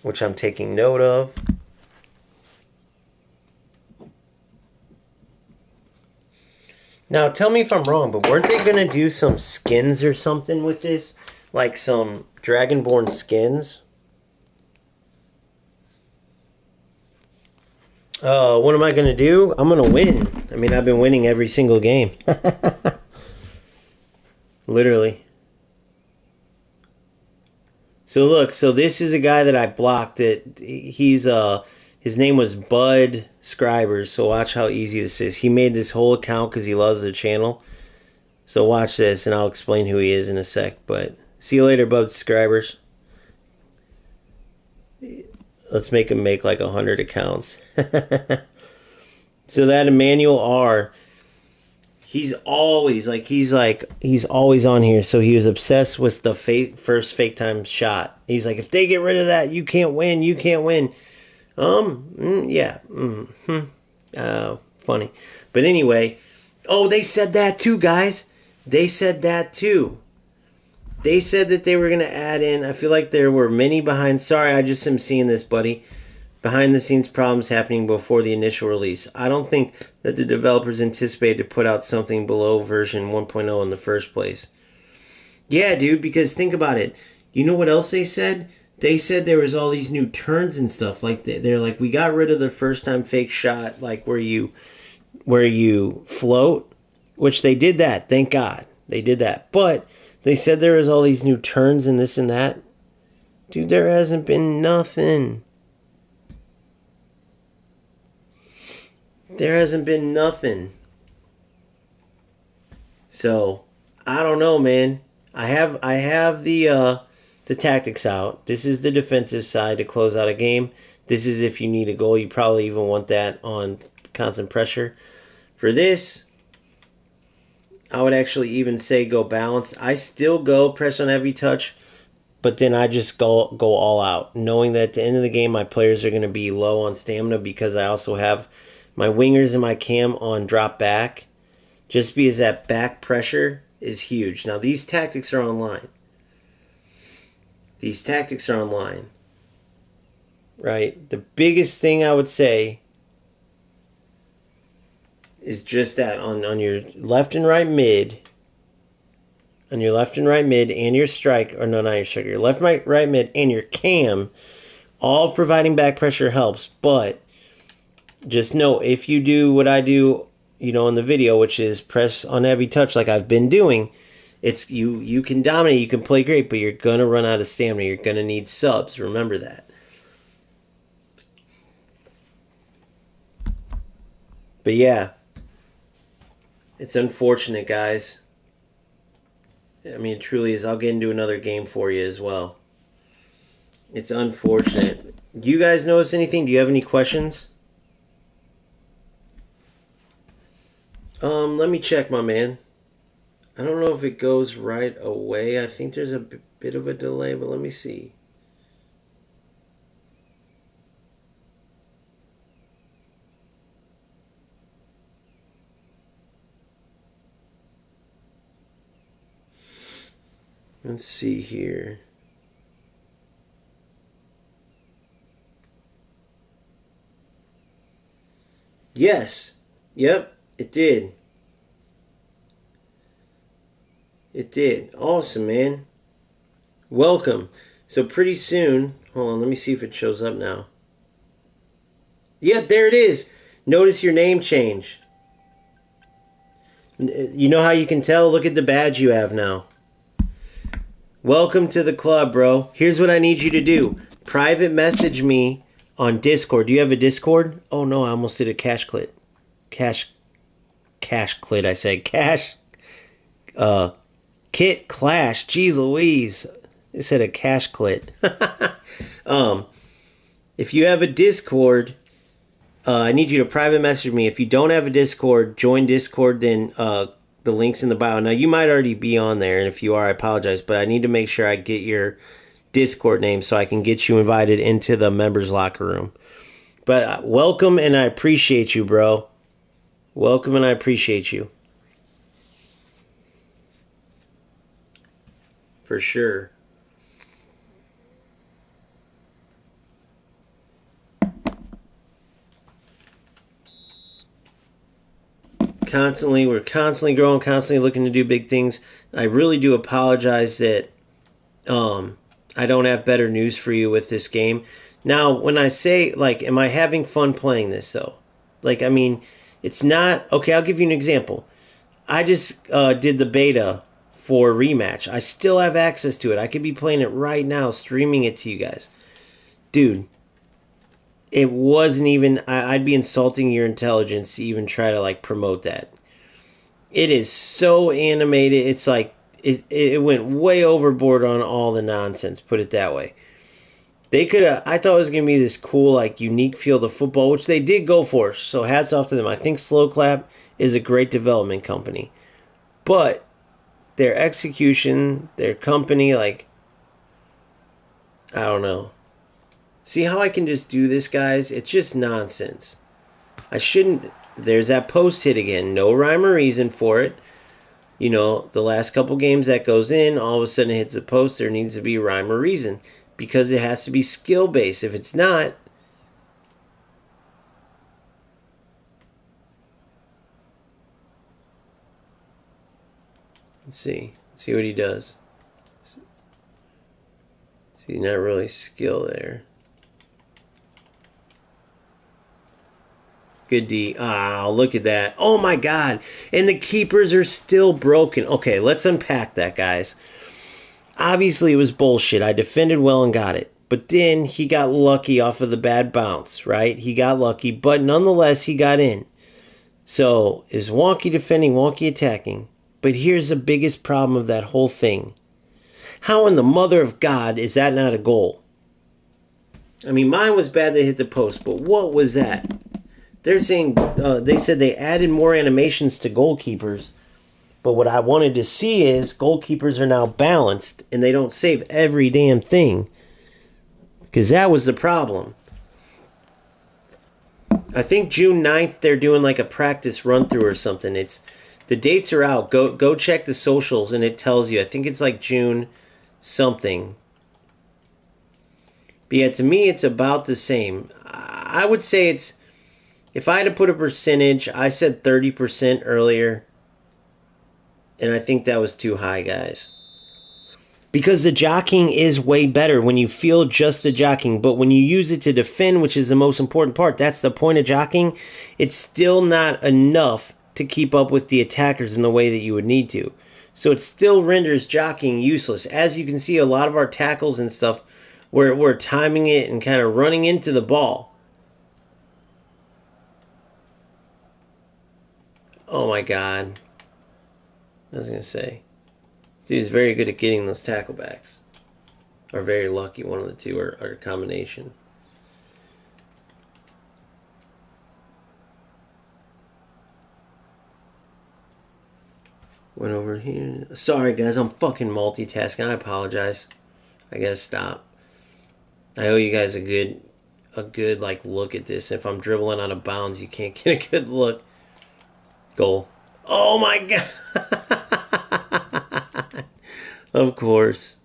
Which I'm taking note of. Now, tell me if I'm wrong, but weren't they going to do some skins or something with this? Like some Dragonborn skins? What am I going to do? I'm going to win. I mean, I've been winning every single game. Literally. So look, so this is a guy that I blocked. He's his name was Bud Scribers. So watch how easy this is. He made this whole account because he loves the channel. So watch this, and I'll explain who he is in a sec. But see you later, Bud Scribers. Let's make him make like 100 accounts. So that Emmanuel R, he's always on here. So he was obsessed with the first fake time shot. He's like, if they get rid of that, you can't win. You can't win. Yeah. Funny. But anyway, oh, they said that too, guys. They said that too. They said that they were going to add in, I feel like there were many sorry, I just am seeing this, buddy. Behind the scenes problems happening before the initial release. I don't think that the developers anticipated to put out something below version 1.0 in the first place. Yeah, dude, because think about it. You know what else they said? They said there was all these new turns and stuff. Like they're like, we got rid of the first time fake shot, like where you float, which they did that. Thank God they did that. But they said there was all these new turns and this and that. Dude, there hasn't been nothing. There hasn't been nothing. So, I don't know, man. I have the tactics out. This is the defensive side to close out a game. This is if you need a goal. You probably even want that on constant pressure. For this, I would actually even say go balanced. I still go press on every touch, but then I just go all out, knowing that at the end of the game my players are going to be low on stamina because I also have my wingers and my cam on drop back, just because that back pressure is huge. Now, these tactics are online. These tactics are online. Right? The biggest thing I would say is just that on your left and right mid, on your left and right mid and your strike, or no, not your striker, your left, right mid and your cam, all providing back pressure helps. But just know, if you do what I do, in the video, which is press on heavy touch like I've been doing, it's you can dominate, you can play great, but you're gonna run out of stamina. You're gonna need subs. Remember that. But yeah, it's unfortunate, guys. I mean, it truly is. I'll get into another game for you as well. It's unfortunate. Do you guys notice anything? Do you have any questions? Let me check, my man. I don't know if it goes right away. I think there's a bit of a delay, but let me see. Let's see here. Yes. Yep, it did. It did. Awesome, man. Welcome. So pretty soon, hold on, let me see if it shows up now. Yep, there it is. Notice your name change. You know how you can tell? Look at the badge you have now. Welcome to the club, bro. Here's what I need you to do. Private message me on Discord. Do you have a Discord? Oh no, I almost did a cash clit. Cash clit, I said. Kit Clash. Jeez Louise. It said a cash clit. If you have a Discord, I need you to private message me. If you don't have a Discord, join Discord, then the link's in the bio. Now, you might already be on there, and if you are, I apologize, but I need to make sure I get your Discord name so I can get you invited into the members locker room. But welcome, and I appreciate you, bro. Welcome, and I appreciate you. For sure. We're constantly growing, constantly looking to do big things. I really do apologize that I don't have better news for you with this game. Now, when I say, like, am I having fun playing this, though? Like, I mean, it's not... Okay, I'll give you an example. I just did the beta for Rematch. I still have access to it. I could be playing it right now, streaming it to you guys. Dude, it wasn't even... I'd be insulting your intelligence to even try to, like, promote that. It is so animated. It's like... It went way overboard on all the nonsense, put it that way. They could have... I thought it was going to be this cool, like, unique field of football, which they did go for, so hats off to them. I think Slow Clap is a great development company. But their execution, their company, like... I don't know. See how I can just do this, guys? It's just nonsense. I shouldn't... There's that post hit again. No rhyme or reason for it. You know, the last couple games that goes in, all of a sudden it hits a post. There needs to be rhyme or reason. Because it has to be skill-based. If it's not... Let's see. Let's see what he does. See, not really skill there. Good D. Ah, look at that. Oh my god. And the keepers are still broken. Okay, let's unpack that, guys. Obviously, it was bullshit. I defended well and got it. But then he got lucky off of the bad bounce, right? He got lucky, but nonetheless, he got in. So, it was wonky defending, wonky attacking. But here's the biggest problem of that whole thing. How in the mother of God is that not a goal? I mean, mine was bad they hit the post, but what was that? They're saying, they said they added more animations to goalkeepers. But what I wanted to see is goalkeepers are now balanced and they don't save every damn thing. Because that was the problem. I think June 9th they're doing like a practice run through or something. The dates are out. Go check the socials and it tells you. I think it's like June something. But yeah, to me it's about the same. I would say it's, if I had to put a percentage, I said 30% earlier. And I think that was too high, guys. Because the jockeying is way better when you feel just the jockeying, but when you use it to defend, which is the most important part, that's the point of jockeying, it's still not enough to keep up with the attackers in the way that you would need to. So it still renders jockeying useless. As you can see, a lot of our tackles and stuff, we're timing it and kind of running into the ball. Oh my God. I was going to say, dude's very good at getting those tackle backs. Or very lucky, one of the two, or a combination. Went over here. Sorry, guys, I'm fucking multitasking. I apologize. I gotta stop. I owe you guys a good like look at this. If I'm dribbling out of bounds, you can't get a good look. Goal. Oh my God. Of course.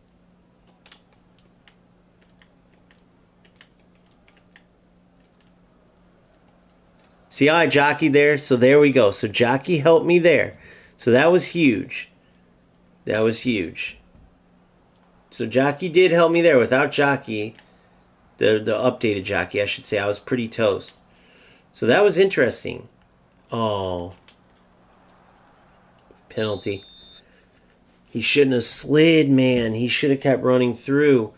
See how I jockeyed there? So there we go. So jockey helped me there. So that was huge. That was huge. So jockey did help me there. Without jockey, the updated jockey, I should say, I was pretty toast. So that was interesting. Oh. Penalty. He shouldn't have slid, man. He should have kept running through.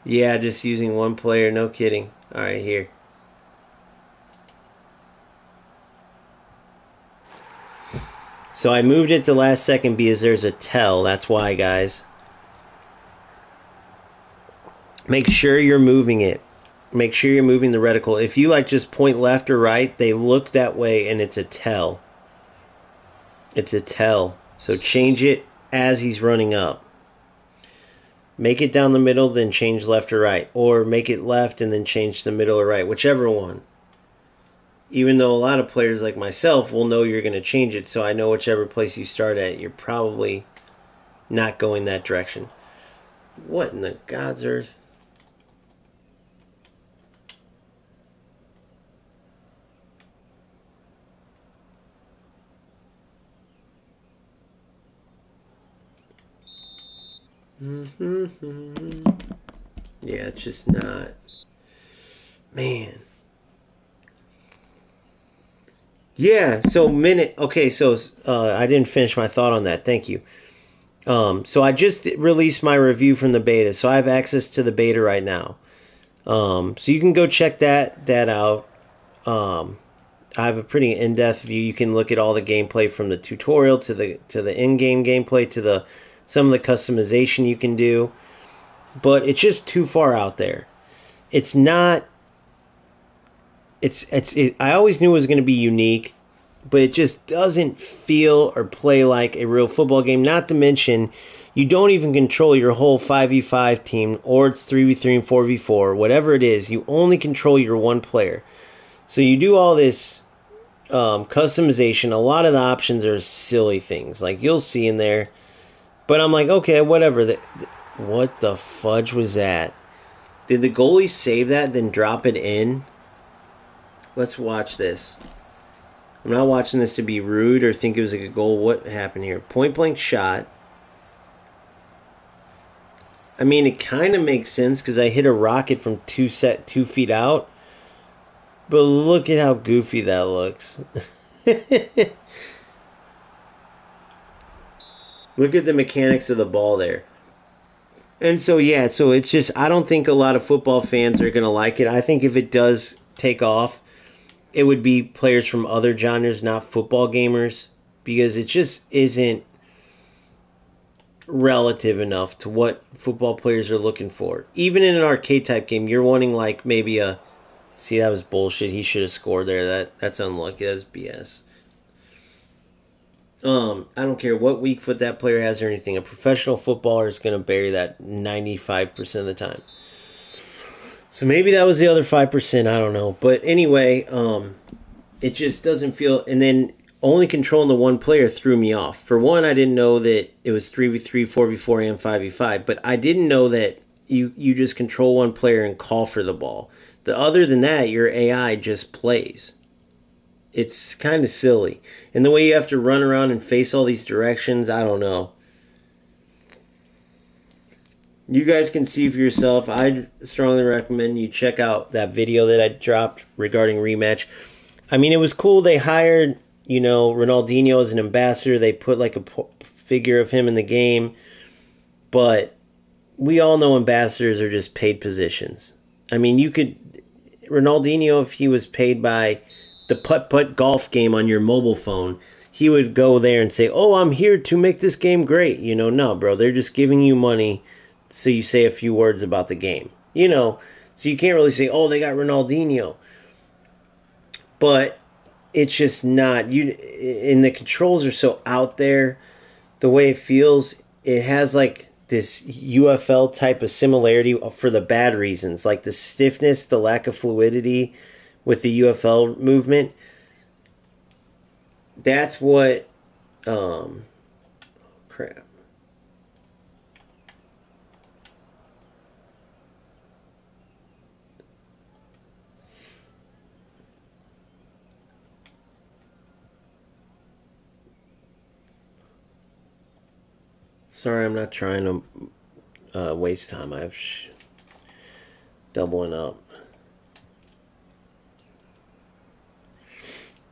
Yeah, just using one player. No kidding. All right, here. So I moved it to last second because there's a tell. That's why, guys. Make sure you're moving it. Make sure you're moving the reticle. If you like just point left or right, they look that way and it's a tell. It's a tell. So change it as he's running up. Make it down the middle, then change left or right. Or make it left and then change the middle or right. Whichever one. Even though a lot of players like myself will know you're going to change it, so I know whichever place you start at, you're probably not going that direction. What in the God's earth? Yeah, it's just not. Man. Yeah, so minute. Okay, so I didn't finish my thought on that. Thank you. So I just released my review from the beta, so I have access to the beta right now. So you can go check that out. I have a pretty in-depth view. You can look at all the gameplay from the tutorial to the in-game gameplay to the some of the customization you can do. But it's just too far out there. It's not. I always knew it was going to be unique, but it just doesn't feel or play like a real football game. Not to mention, you don't even control your whole 5v5 team, or it's 3v3 and 4v4, whatever it is. You only control your one player. So you do all this customization. A lot of the options are silly things, like you'll see in there. But I'm like, okay, whatever. What the fudge was that? Did the goalie save that, then drop it in? Let's watch this. I'm not watching this to be rude or think it was a good goal. What happened here? Point blank shot. I mean, it kind of makes sense because I hit a rocket from 2 feet out. But look at how goofy that looks. Look at the mechanics of the ball there. And so, yeah, so it's just, I don't think a lot of football fans are going to like it. I think if it does take off, it would be players from other genres, not football gamers, because it just isn't relative enough to what football players are looking for. Even in an arcade type game, you're wanting like maybe a, see, that was bullshit. He should have scored there. That's unlucky. That was BS. I don't care what weak foot that player has or anything. A professional footballer is going to bury that 95% of the time. So maybe that was the other 5%. I don't know. But anyway, it just doesn't feel. And then only controlling the one player threw me off. For one, I didn't know that it was 3v3, 4v4, and 5v5. But I didn't know that you just control one player and call for the ball. The other than that, your AI just plays. It's kind of silly. And the way you have to run around and face all these directions, I don't know. You guys can see for yourself. I strongly recommend you check out that video that I dropped regarding rematch. I mean, it was cool. They hired, Ronaldinho as an ambassador. They put like a figure of him in the game. But we all know ambassadors are just paid positions. I mean, Ronaldinho, if he was paid by the putt-putt golf game on your mobile phone, he would go there and say, "Oh, I'm here to make this game great." No, bro, they're just giving you money so you say a few words about the game. So you can't really say, "Oh, they got Ronaldinho." But it's just not you and the controls are so out there. The way it feels, it has like this UFL type of similarity for the bad reasons, like the stiffness, the lack of fluidity with the UFL movement. That's what crap. Sorry, I'm not trying to waste time. I've doubling up.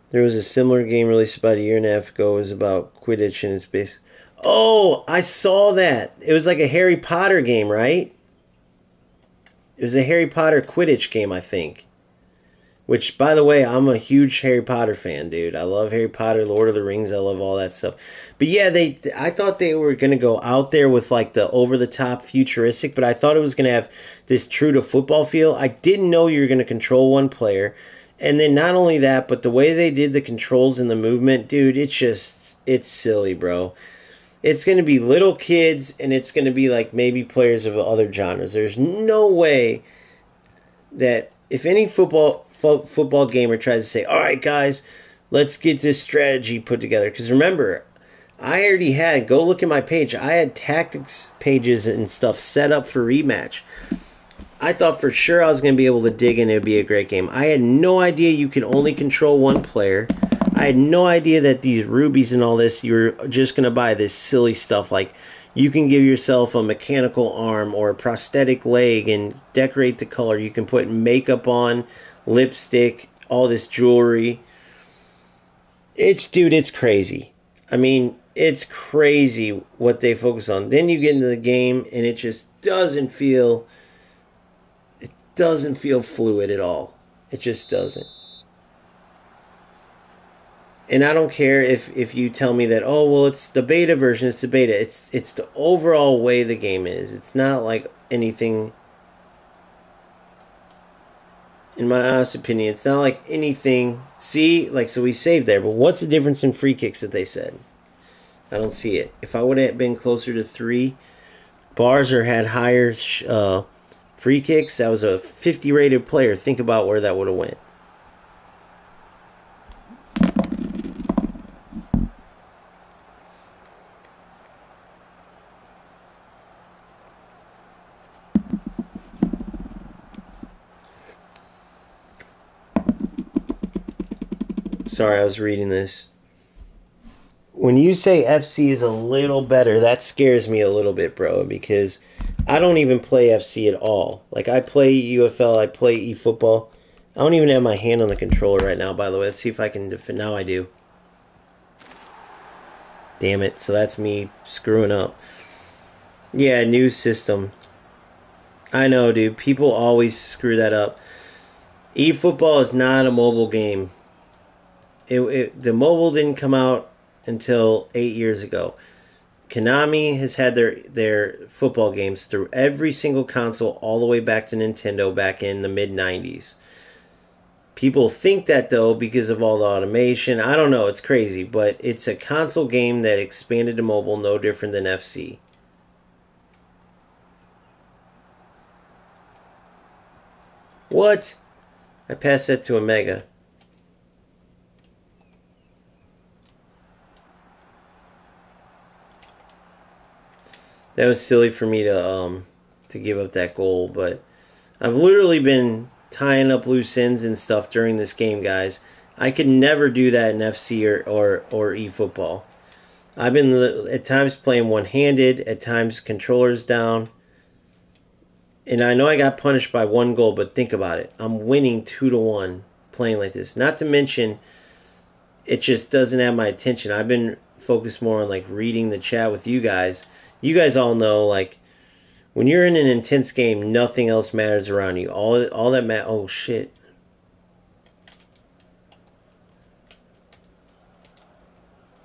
There was a similar game released about a year and a half ago. It was about Quidditch and it's based. Oh, I saw that. It was like a Harry Potter game, right? It was a Harry Potter Quidditch game, I think. Which, by the way, I'm a huge Harry Potter fan, dude. I love Harry Potter, Lord of the Rings. I love all that stuff. But yeah, I thought they were gonna go out there with like the over the top futuristic, but I thought it was gonna have this true to football feel. I didn't know you were gonna control one player, and then not only that, but the way they did the controls and the movement, dude. It's silly, bro. It's gonna be little kids, and it's gonna be like maybe players of other genres. There's no way that if any football gamer tries to say, "All right, guys, let's get this strategy put together," because remember, I already had go look at my page. I had tactics pages and stuff set up for rematch. I thought for sure I was going to be able to dig in. It would be a great game. I had no idea you could only control one player. I had no idea that these rubies and all this, you're just going to buy this silly stuff like you can give yourself a mechanical arm or a prosthetic leg and decorate the color. You can put makeup on, lipstick, all this jewelry. It's crazy. I mean, it's crazy what they focus on. Then you get into the game and it just doesn't feel fluid at all. It just doesn't. And I don't care if you tell me that, oh well, it's the beta version, it's the beta. It's the overall way the game is. It's not like anything. In my honest opinion, it's not like anything. See, like so we saved there, but what's the difference in free kicks that they said? I don't see it. If I would have been closer to 3 bars or had higher free kicks, that was a 50 rated player. Think about where that would have went. Sorry, I was reading this. When you say FC is a little better, that scares me a little bit, bro, because I don't even play FC at all. Like, I play UFL, I play eFootball. I don't even have my hand on the controller right now, by the way. Let's see if I can defend. Now I do. Damn it. So that's me screwing up. Yeah, new system. I know, dude. People always screw that up. eFootball is not a mobile game. The mobile didn't come out until 8 years ago. Konami has had their football games through every single console all the way back to Nintendo back in the mid 90s. People think that though because of all the automation. I don't know, it's crazy, but it's a console game that expanded to mobile no different than FC. What? I passed that to a Mega. That was silly for me to give up that goal, but I've literally been tying up loose ends and stuff during this game, guys. I could never do that in FC or eFootball. I've been at times playing one-handed, at times controllers down, and I know I got punished by one goal, but think about it. I'm winning 2-1 playing like this. Not to mention, it just doesn't have my attention. I've been focused more on like reading the chat with you guys. You guys all know like when you're in an intense game, nothing else matters around you. All that matters. Oh shit!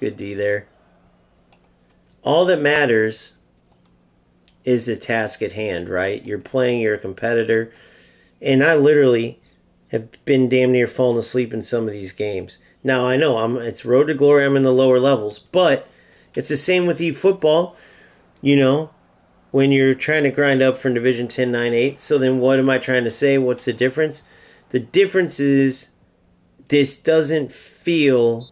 Good D there. All that matters is the task at hand, right? You're playing, you're a competitor, and I literally have been damn near falling asleep in some of these games. Now I know it's road to glory. I'm in the lower levels, but it's the same with eFootball. You know, when you're trying to grind up from Division 10, 9, 8. So then what am I trying to say? What's the difference? The difference is this doesn't feel.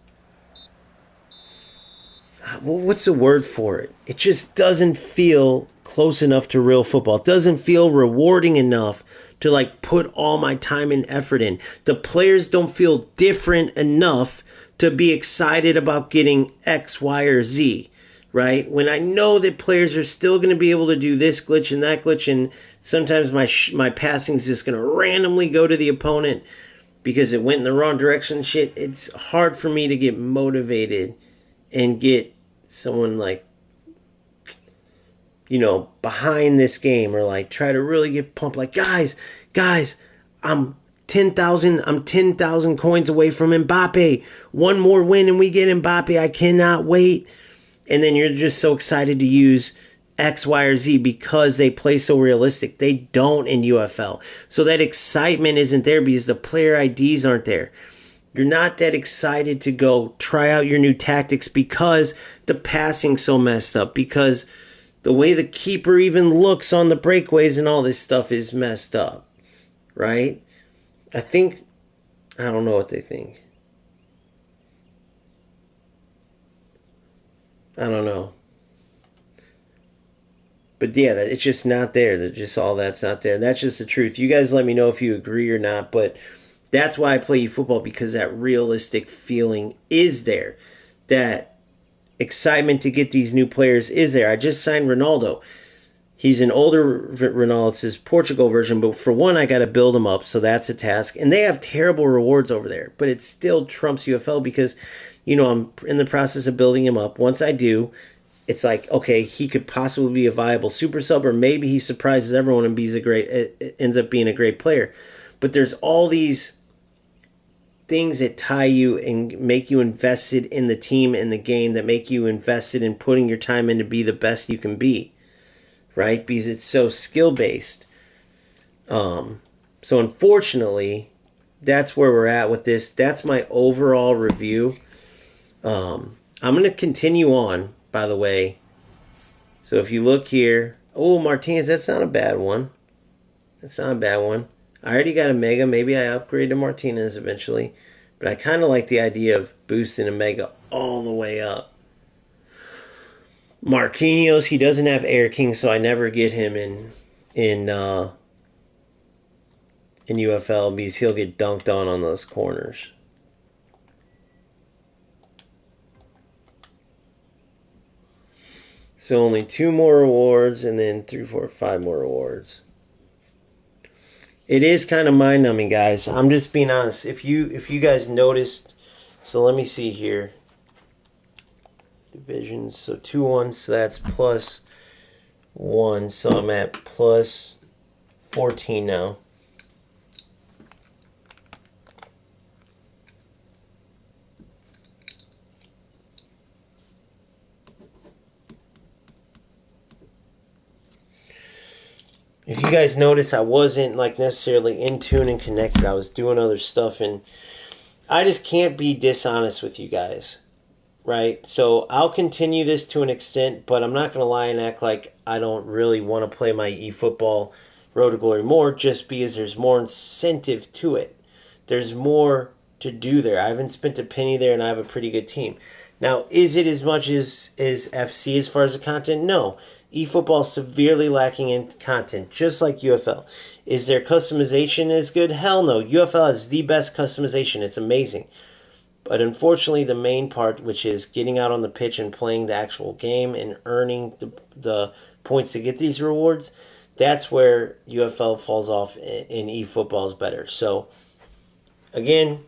What's the word for it? It just doesn't feel close enough to real football. It doesn't feel rewarding enough to like put all my time and effort in. The players don't feel different enough to be excited about getting X, Y, or Z, right? When I know that players are still going to be able to do this glitch and that glitch, and sometimes my passing is just going to randomly go to the opponent because it went in the wrong direction. Shit, it's hard for me to get motivated and get someone like behind this game or like try to really get pumped like guys I'm 10,000 coins away from Mbappe. One more win and we get Mbappe. I cannot wait. And then you're just so excited to use X, Y, or Z because they play so realistic. They don't in UFL. So that excitement isn't there because the player IDs aren't there. You're not that excited to go try out your new tactics because the passing's so messed up, because the way the keeper even looks on the breakaways and all this stuff is messed up, right? I don't know what they think. I don't know. But yeah, it's just not there. That just all that's not there. And that's just the truth. You guys let me know if you agree or not, but that's why I play football, because that realistic feeling is there. That excitement to get these new players is there. I just signed Ronaldo. He's an older Ronaldo. It's his Portugal version, but for one, I got to build him up, so that's a task. And they have terrible rewards over there, but it still trumps UFL because, I'm in the process of building him up. Once I do, it's like, okay, he could possibly be a viable super sub, or maybe he surprises everyone and ends up being a great player. But there's all these things that tie you and make you invested in the team and the game, that make you invested in putting your time in to be the best you can be, right? Because it's so skill based. So unfortunately, that's where we're at with this. That's my overall review. I'm going to continue on, by the way. So if you look here, Martinez, that's not a bad one. That's not a bad one. I already got a Mega. Maybe I upgrade to Martinez eventually. But I kind of like the idea of boosting a Mega all the way up. Marquinhos, he doesn't have Air King, so I never get him in UFL because he'll get dunked on those corners. So only 2 more rewards, and then 3, 4, 5 more rewards. It is kind of mind numbing, guys. I'm just being honest. If you guys noticed, so let me see here. Divisions, so 2-1, so that's plus 1, so I'm at plus 14 now. If you guys notice, I wasn't like necessarily in tune and connected. I was doing other stuff, and I just can't be dishonest with you guys, right? So I'll continue this to an extent, but I'm not going to lie and act like I don't really want to play my eFootball Road to Glory more just because there's more incentive to it. There's more to do there. I haven't spent a penny there, and I have a pretty good team. Now, is it as much as FC as far as the content? No. eFootball is severely lacking in content, just like UFL. Is their customization as good? Hell no. UFL has the best customization. It's amazing. But unfortunately, the main part, which is getting out on the pitch and playing the actual game and earning the points to get these rewards, that's where UFL falls off and eFootball is better. So, again,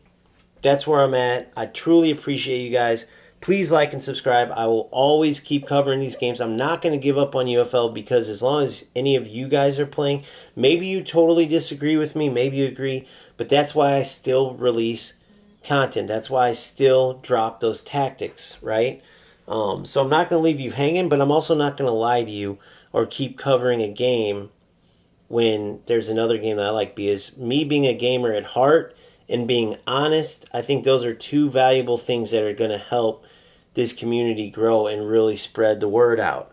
that's where I'm at. I truly appreciate you guys. Please like and subscribe. I will always keep covering these games. I'm not going to give up on UFL because as long as any of you guys are playing, maybe you totally disagree with me, maybe you agree, but that's why I still release content. That's why I still drop those tactics, right? So I'm not going to leave you hanging, but I'm also not going to lie to you or keep covering a game when there's another game that I like, because me being a gamer at heart and being honest, I think those are two valuable things that are going to help this community grow and really spread the word out.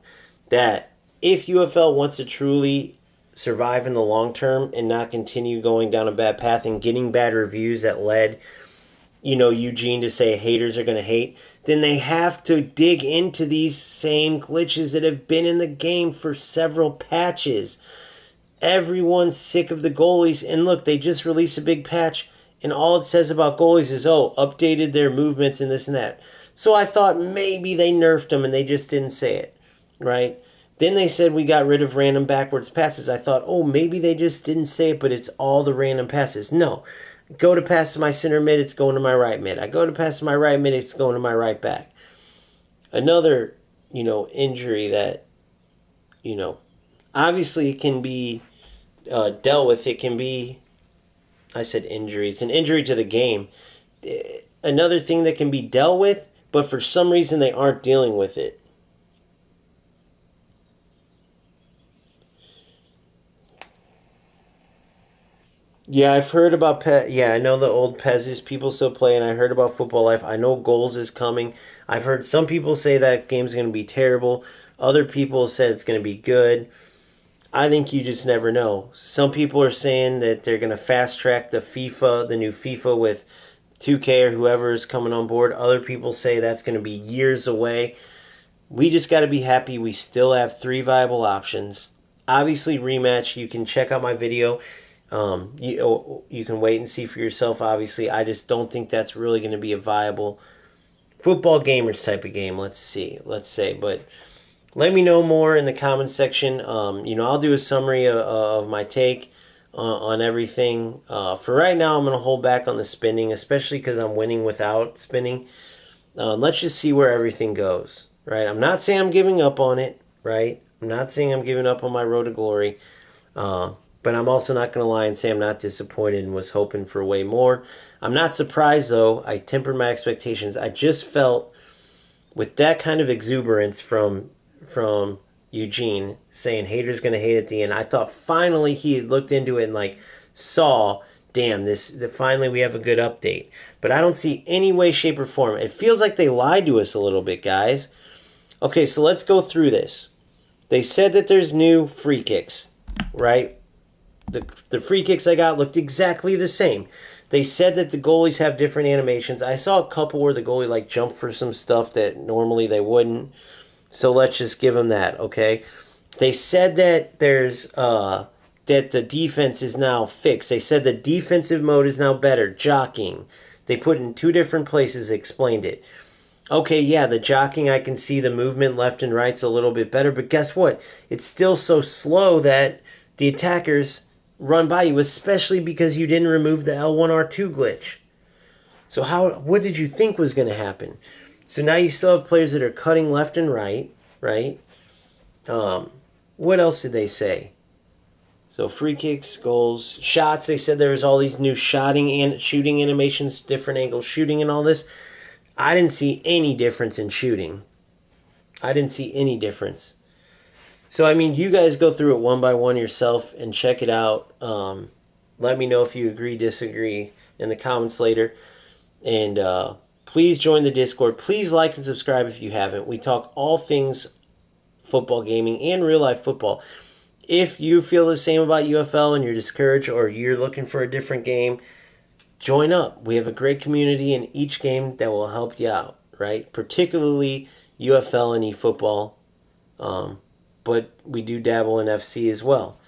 That if UFL wants to truly survive in the long term and not continue going down a bad path and getting bad reviews that led, Eugene to say haters are going to hate, then they have to dig into these same glitches that have been in the game for several patches. Everyone's sick of the goalies, and look, they just released a big patch, and all it says about goalies is, updated their movements and this and that. So I thought maybe they nerfed them and they just didn't say it, right? Then they said we got rid of random backwards passes. I thought, maybe they just didn't say it, but it's all the random passes. No. Go to pass to my center mid, it's going to my right mid. I go to pass to my right mid, it's going to my right back. Another, injury that, obviously it can be dealt with. It can be, I said injury. It's an injury to the game. Another thing that can be dealt with, but for some reason they aren't dealing with it. Yeah, I've heard about Pez. Yeah, I know the old Pez's people still play, and I heard about Football Life. I know Goals is coming. I've heard some people say that game's going to be terrible. Other people said it's going to be good. I think you just never know. Some people are saying that they're going to fast track the new FIFA with 2K or whoever is coming on board. Other people say that's going to be years away. We just got to be happy we still have three viable options. Obviously, rematch. You can check out my video. You can wait and see for yourself. Obviously, I just don't think that's really going to be a viable football gamers type of game. Let's say, but let me know more in the comments section. I'll do a summary of my take on everything. For right now, I'm going to hold back on the spending, especially because I'm winning without spending. Let's just see where everything goes, right? I'm not saying I'm giving up on it, right? I'm not saying I'm giving up on my road to glory. But I'm also not going to lie and say I'm not disappointed and was hoping for way more. I'm not surprised, though. I tempered my expectations. I just felt with that kind of exuberance from Eugene saying haters going to hate at the end, I thought finally he had looked into it and saw, damn, finally we have a good update. But I don't see any way, shape, or form. It feels like they lied to us a little bit, guys. Okay, so let's go through this. They said that there's new free kicks, right? The free kicks I got looked exactly the same. They said that the goalies have different animations. I saw a couple where the goalie jumped for some stuff that normally they wouldn't. So let's just give them that, okay? They said that there's that the defense is now fixed. They said the defensive mode is now better, jockeying. They put in two different places, explained it. Okay, yeah, the jockeying, I can see the movement left and right's a little bit better, but guess what? It's still so slow that the attackers run by you, especially because you didn't remove the L1R2 glitch. So what did you think was going to happen? So now you still have players that are cutting left and right, right? What else did they say? So free kicks, goals, shots. They said there was all these new shooting animations, different angle shooting and all this. I didn't see any difference in shooting. I didn't see any difference. So, you guys go through it one by one yourself and check it out. Let me know if you agree, disagree in the comments later. And please join the Discord. Please like and subscribe if you haven't. We talk all things football gaming and real life football. If you feel the same about UFL and you're discouraged or you're looking for a different game, join up. We have a great community in each game that will help you out, right? Particularly UFL and eFootball. But we do dabble in FC as well.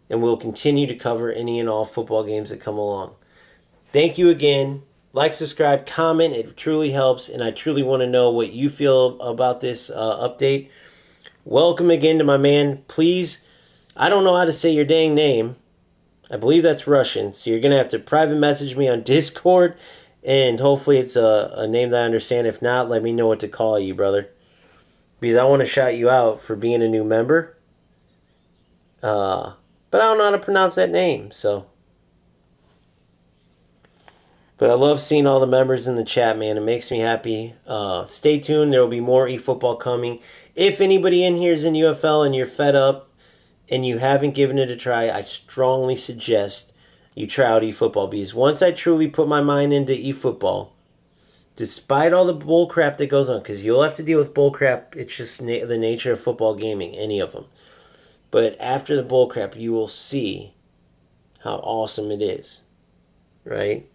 And we'll continue to cover any and all football games that come along. Thank you again. Like, subscribe, comment. It truly helps, and I truly want to know what you feel about this update. Welcome again to my man. Please, I don't know how to say your dang name. I believe that's Russian, so you're going to have to private message me on Discord, and hopefully it's a name that I understand. If not, let me know what to call you, brother. Because I want to shout you out for being a new member. But I don't know how to pronounce that name, so. But I love seeing all the members in the chat, man. It makes me happy. Stay tuned. There will be more eFootball coming. If anybody in here is in UFL and you're fed up and you haven't given it a try, I strongly suggest you try out eFootball. Because once I truly put my mind into eFootball, despite all the bull crap that goes on, because you'll have to deal with bull crap. It's just the nature of football gaming, any of them. But after the bull crap, you will see how awesome it is, right?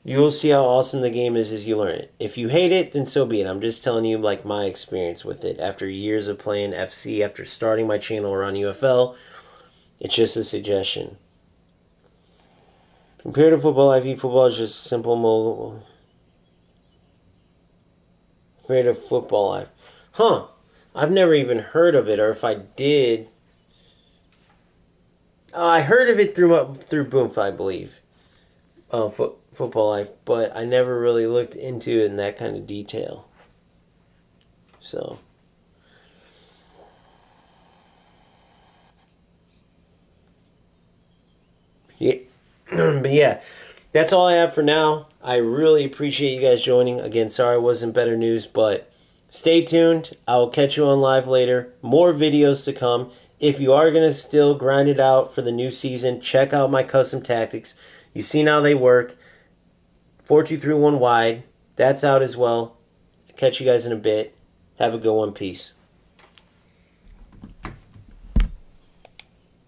You will see how awesome the game is as you learn it. If you hate it, then so be it. I'm just telling you like my experience with it. After years of playing FC, after starting my channel around UFL, it's just a suggestion. Compared to football, IV football is just simple mobile. Compared to football life. Huh. I've never even heard of it, or if I did... I heard of it through Boomfly, I believe. Football life, but I never really looked into it in that kind of detail. So... yeah. But yeah, that's all I have for now. I really appreciate you guys joining. Again, sorry it wasn't better news, but stay tuned. I will catch you on live later. More videos to come. If you are going to still grind it out for the new season, check out my custom tactics. You've seen how they work. 4-2-3-1 wide. That's out as well. Catch you guys in a bit. Have a good one. Peace.